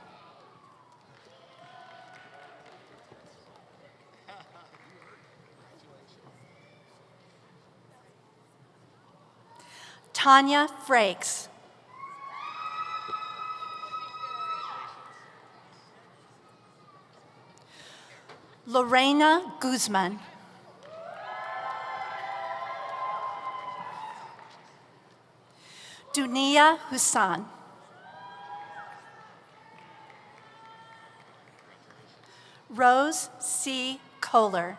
Tanya Frakes. Lorena Guzman. Dunia Hussan. Rose C. Kohler.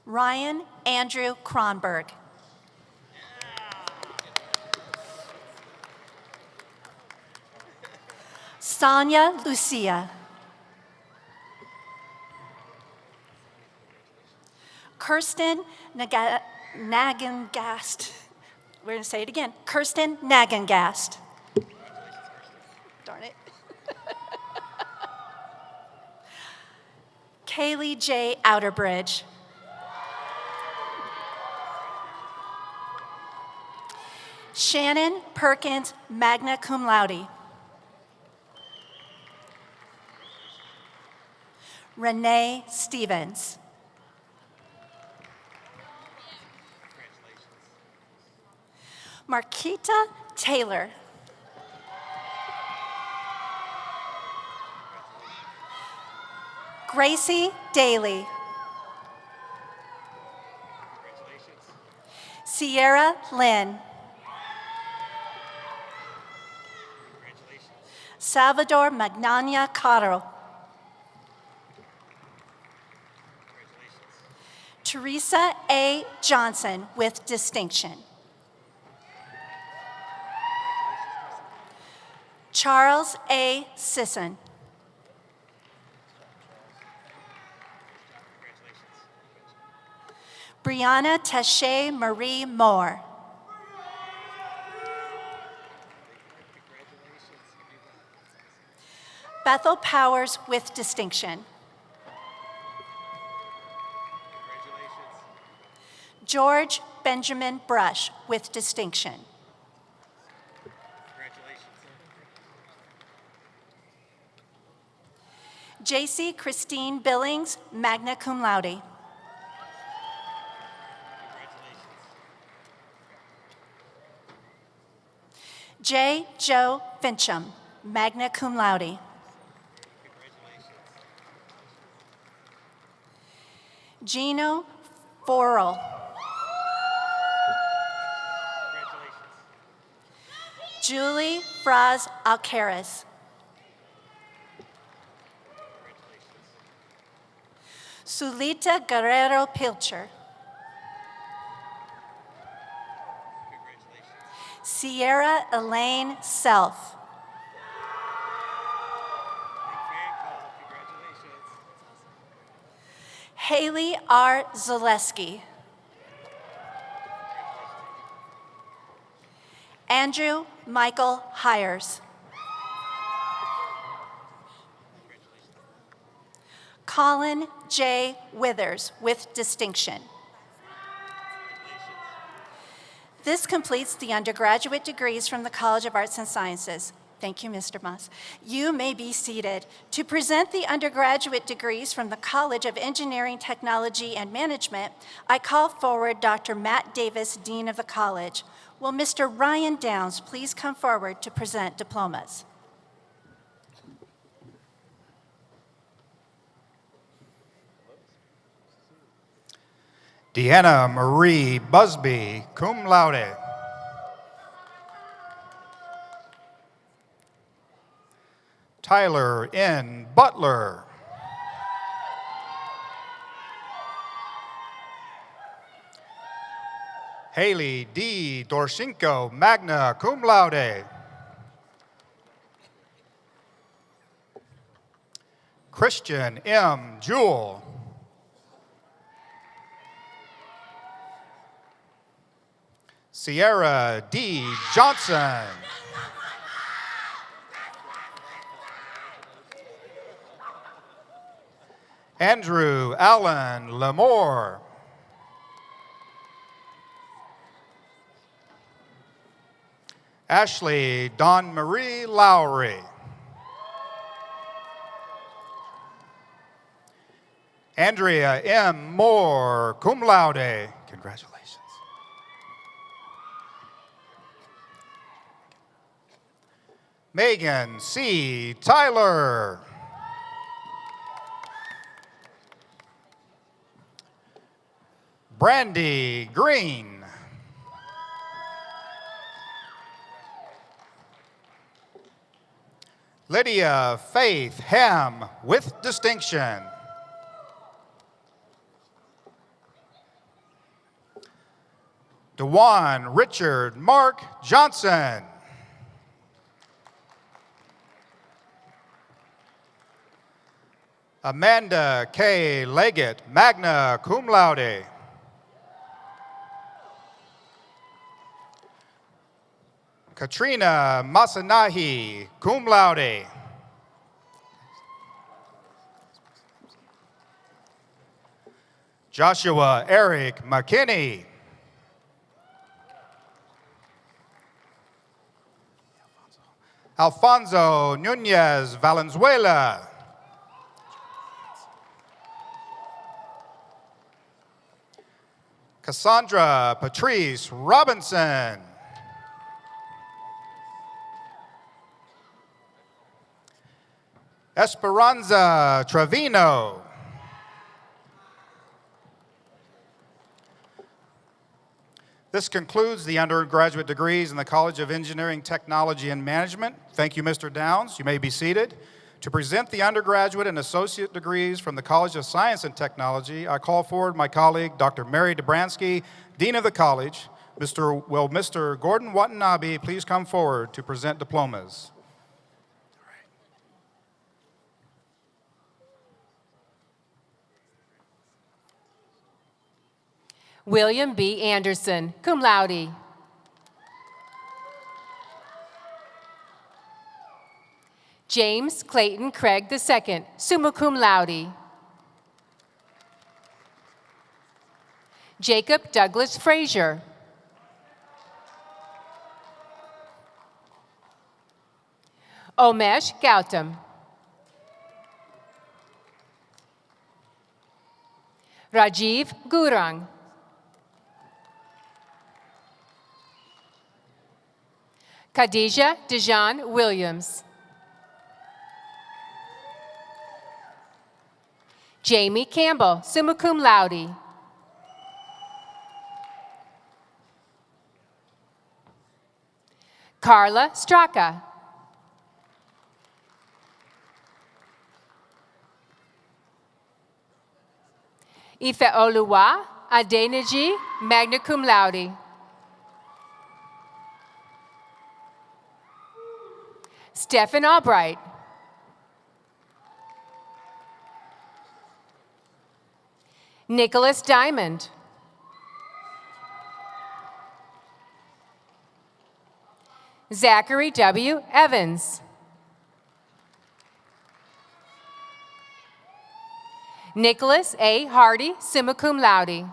Ryan Andrew Kronberg. Sonia Lucia. Kirsten Nagengast. We're going to say it again. Kirsten Nagengast. Darn it. Kaylee J. Outerbridge. Shannon Perkins, magna cum laude. Renee Stevens. Marquita Taylor. Gracie Daly. Sierra Lynn. Salvador Magnania Caro. Teresa A. Johnson with distinction. Charles A. Sisson. Brianna Taché Marie Moore. Bethel Powers with distinction. George Benjamin Brush with distinction. J.C. Christine Billings, magna cum laude. J. Joe Fincham, magna cum laude. Gino Forel. Julie Fraz Alcaraz. Sulita Guerrero Pilcher. Sierra Elaine Self. Haley R. Zaleski. Andrew Michael Hires. Colin J. Withers with distinction. This completes the undergraduate degrees from the College of Arts and Sciences. Thank you, Mr. Moss. You may be seated. To present the undergraduate degrees from the College of Engineering, Technology, and Management, I call forward Dr. Matt Davis, Dean of the College. Will Mr. Ryan Downs please come forward to present diplomas? Deanna Marie Busby, cum laude. Tyler N. Butler. Haley D. Dorshinko, magna cum laude. Christian M. Jewell. Sierra D. Johnson. Andrew Allen Lamore. Ashley Dawn Marie Lowry. Andrea M. Moore, cum laude. Congratulations. Megan C. Tyler. Brandy Green. Lydia Faith Ham with distinction. DeJuan Richard Mark Johnson. Amanda K. Leggett, magna cum laude. Katrina Masanahi, cum laude. Joshua Eric McKinney. Alfonso Nunez Valenzuela. Cassandra Patrice Robinson. Esperanza Trevino. This concludes the undergraduate degrees in the College of Engineering, Technology, and Management. Thank you, Mr. Downs. You may be seated. To present the undergraduate and associate degrees from the College of Science and Technology, I call forward my colleague, Dr. Mary Dobransky, Dean of the College. Mr. Gordon Watanabe please come forward to present diplomas? William B. Anderson, cum laude. James Clayton Craig II, summa cum laude. Jacob Douglas Frazier. Omesh Gautam. Rajiv Gurung. Khadija Dejan Williams. Jamie Campbell, summa cum laude. Carla Straka. Ifeoluwa Adeneji, magna cum laude. Stephen Albright. Nicholas Diamond. Zachary W. Evans. Nicholas A. Hardy, summa cum laude.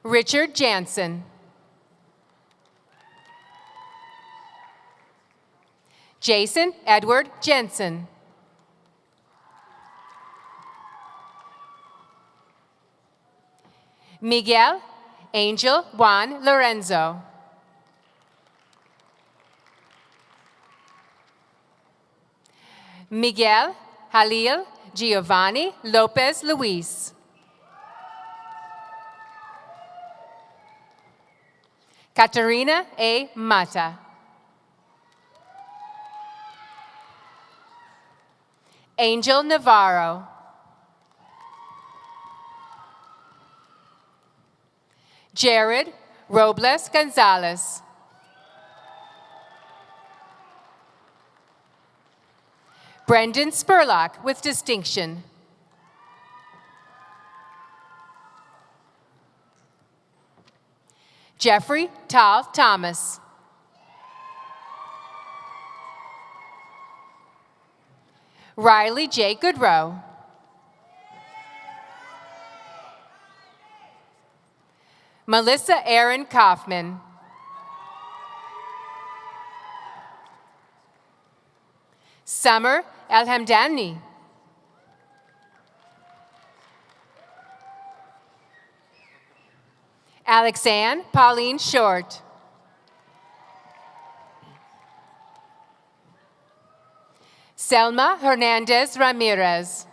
Richard Jansen. Jason Edward Jensen. Miguel Angel Juan Lorenzo. Miguel Halil Giovanni Lopez Luis. Catarina A. Mata. Angel Navarro. Jared Robles Gonzalez. Brendan Spurlock with distinction. Jeffrey Tal Thomas. Riley J. Goodrow. Melissa Erin Kaufman. Summer Elhamdani. Alexanne Pauline Short. Selma Hernandez Ramirez.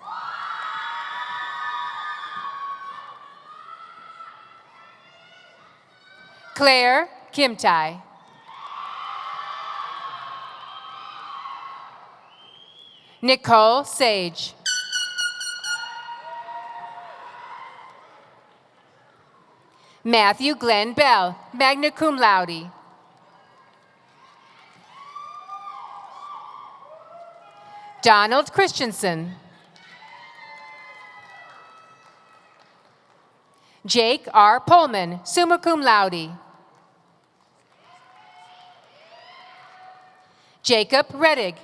Claire Kimtai. Nicole Sage. Matthew Glenn Bell, magna cum laude. Donald Christensen. Jake R. Pullman, summa cum laude. Jacob Reddig.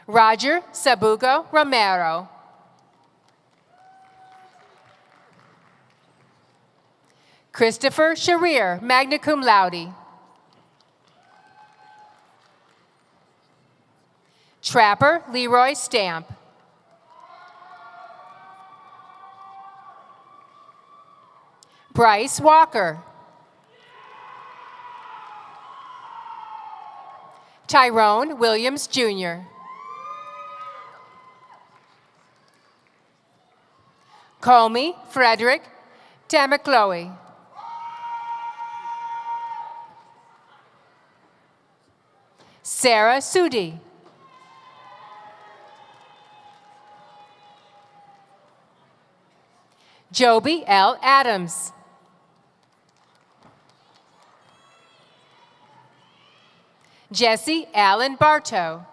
Roger Sabugo Romero. Christopher Sharir, magna cum laude. Trapper Leroy Stamp. Bryce Walker. Tyrone Williams, Jr. Comey Frederick Tamacloe. Sarah Sudi. Joby L. Adams. Jesse Allen Bartow.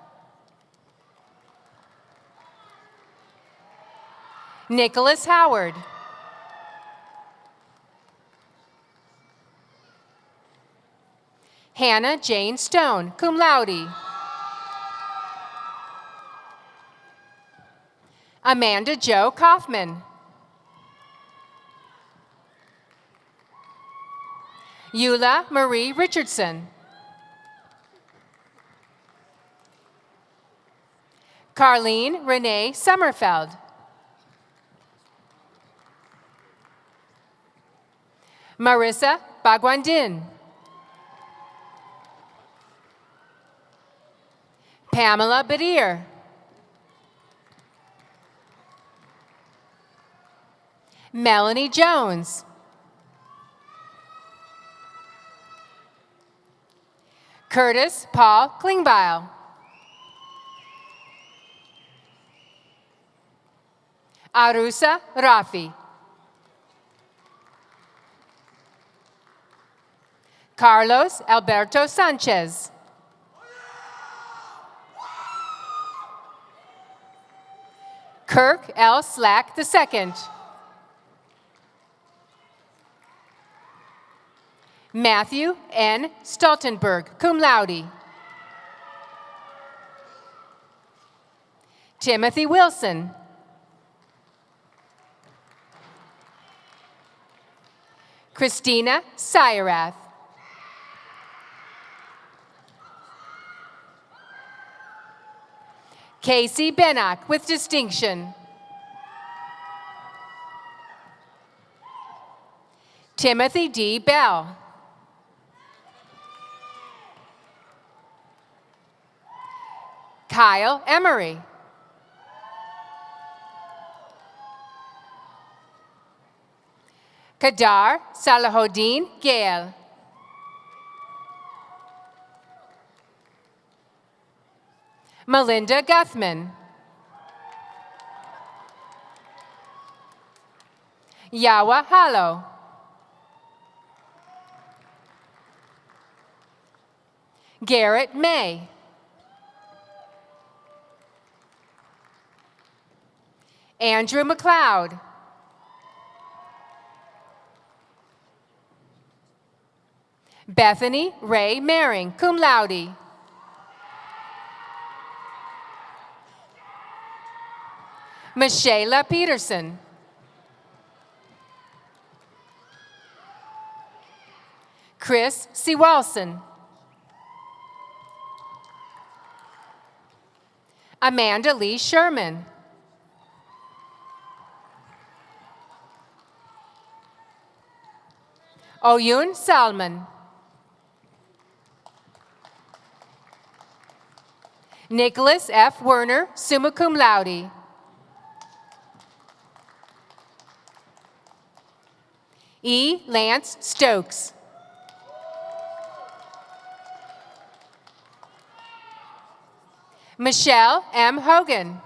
Nicholas Howard. Hannah Jane Stone, cum laude. Amanda Jo Kaufman. Eula Marie Richardson. Carlene Renee Sommerfeld. Marissa Bagwandin. Pamela Badir. Melanie Jones. Curtis Paul Klingbeil. Arusa Rafi. Carlos Alberto Sanchez. Kirk L. Slack II. Matthew N. Stoltenberg, cum laude. Timothy Wilson. Christina Syrath. Casey Bennock with distinction. Timothy D. Bell. Kyle Emery. Kadar Salahodin Gale. Melinda Guthman. Yawa Halo. Garrett May. Andrew McLeod. Bethany Ray Maring, cum laude. Michaela Peterson. Chris Sewalson. Amanda Lee Sherman. Oyun Salman. Nicholas F. Werner, summa cum laude. E. Lance Stokes. Michelle M. Hogan.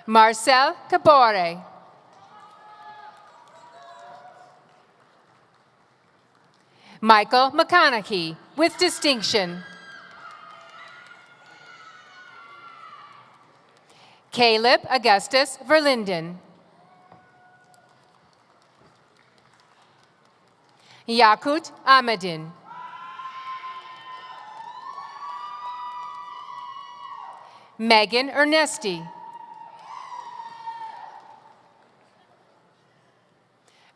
Marcel Cabore. Michael McConaughey, with distinction. Caleb Augustus Verlinden. Yakut Ahmedin. Megan Ernesti.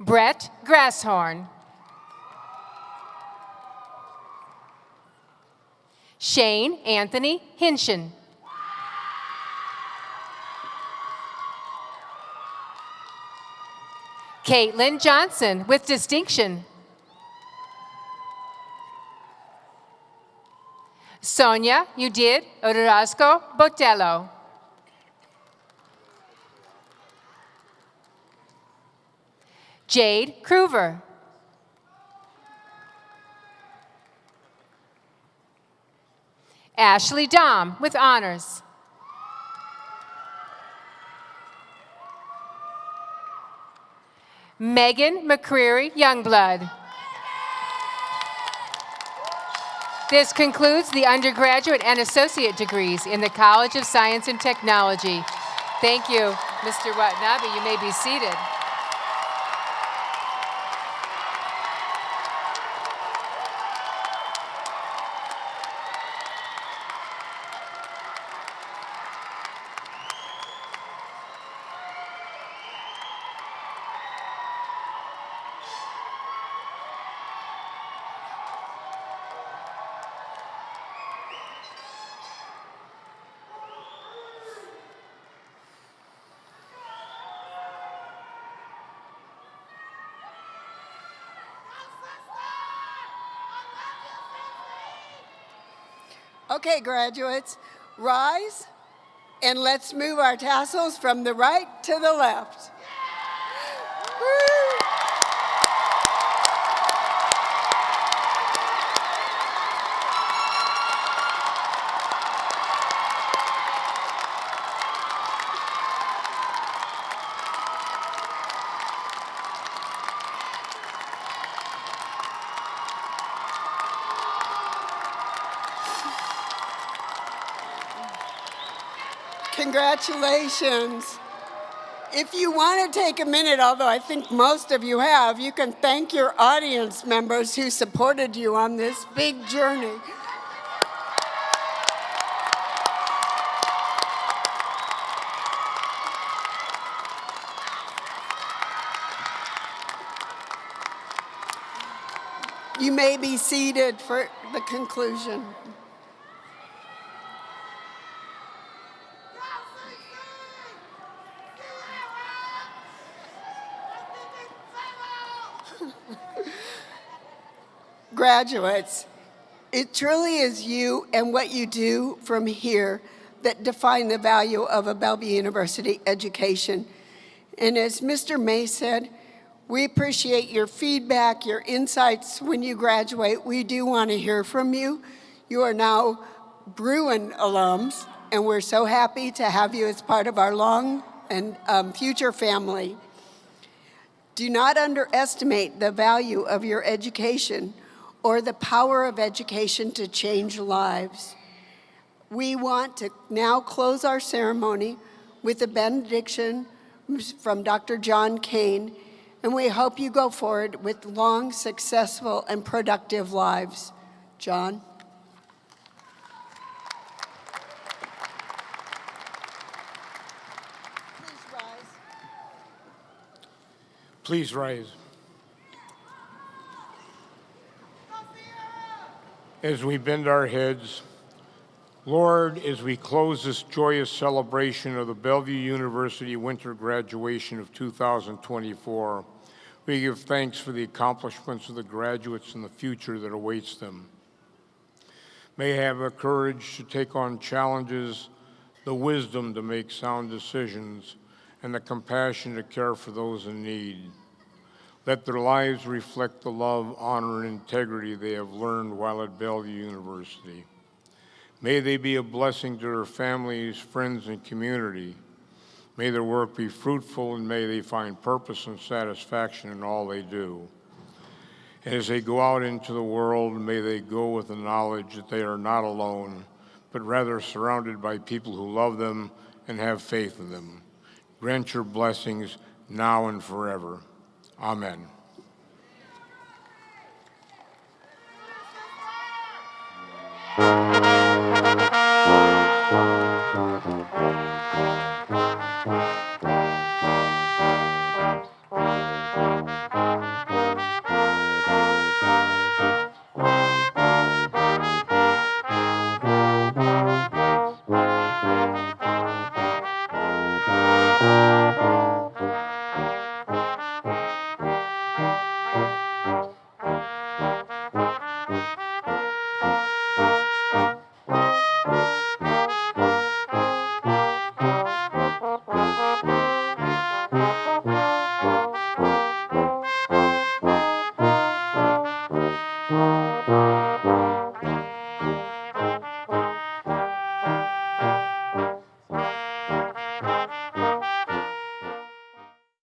Brett Grasshorn. Shane Anthony Hinshin. Caitlin Johnson with distinction. Sonia Judith Orozco Botello. Jade Kruver. Ashley Dom with honors. Megan McCreary Youngblood. This concludes the undergraduate and associate degrees in the College of Science and Technology. Thank you, Mr. Watanabe. You may be seated. Okay, graduates, rise and let's move our tassels from the right to the left. Woo! Congratulations. If you want to take a minute, although I think most of you have, you can thank your audience members who supported you on this big journey. You may be seated for the conclusion. Graduates, it truly is you and what you do from here that define the value of a Bellevue University education. And as Mr. May said, we appreciate your feedback, your insights when you graduate. We do want to hear from you. You are now Bruin alums, and we're so happy to have you as part of our long and future family. Do not underestimate the value of your education or the power of education to change lives. We want to now close our ceremony with a benediction from Dr. John Kane, and we hope you go forward with long, successful, and productive lives. John? Please rise. Please rise. As we bend our heads, Lord, as we close this joyous celebration of the Bellevue University winter graduation of 2024, we give thanks for the accomplishments of the graduates and the future that awaits them. May they have the courage to take on challenges, the wisdom to make sound decisions, and the compassion to care for those in need. Let their lives reflect the love, honor, and integrity they have learned while at Bellevue University. May they be a blessing to their families, friends, and community. May their work be fruitful, and may they find purpose and satisfaction in all they do. And as they go out into the world, may they go with the knowledge that they are not alone, but rather surrounded by people who love them and have faith in them. Grant your blessings now and forever. Amen.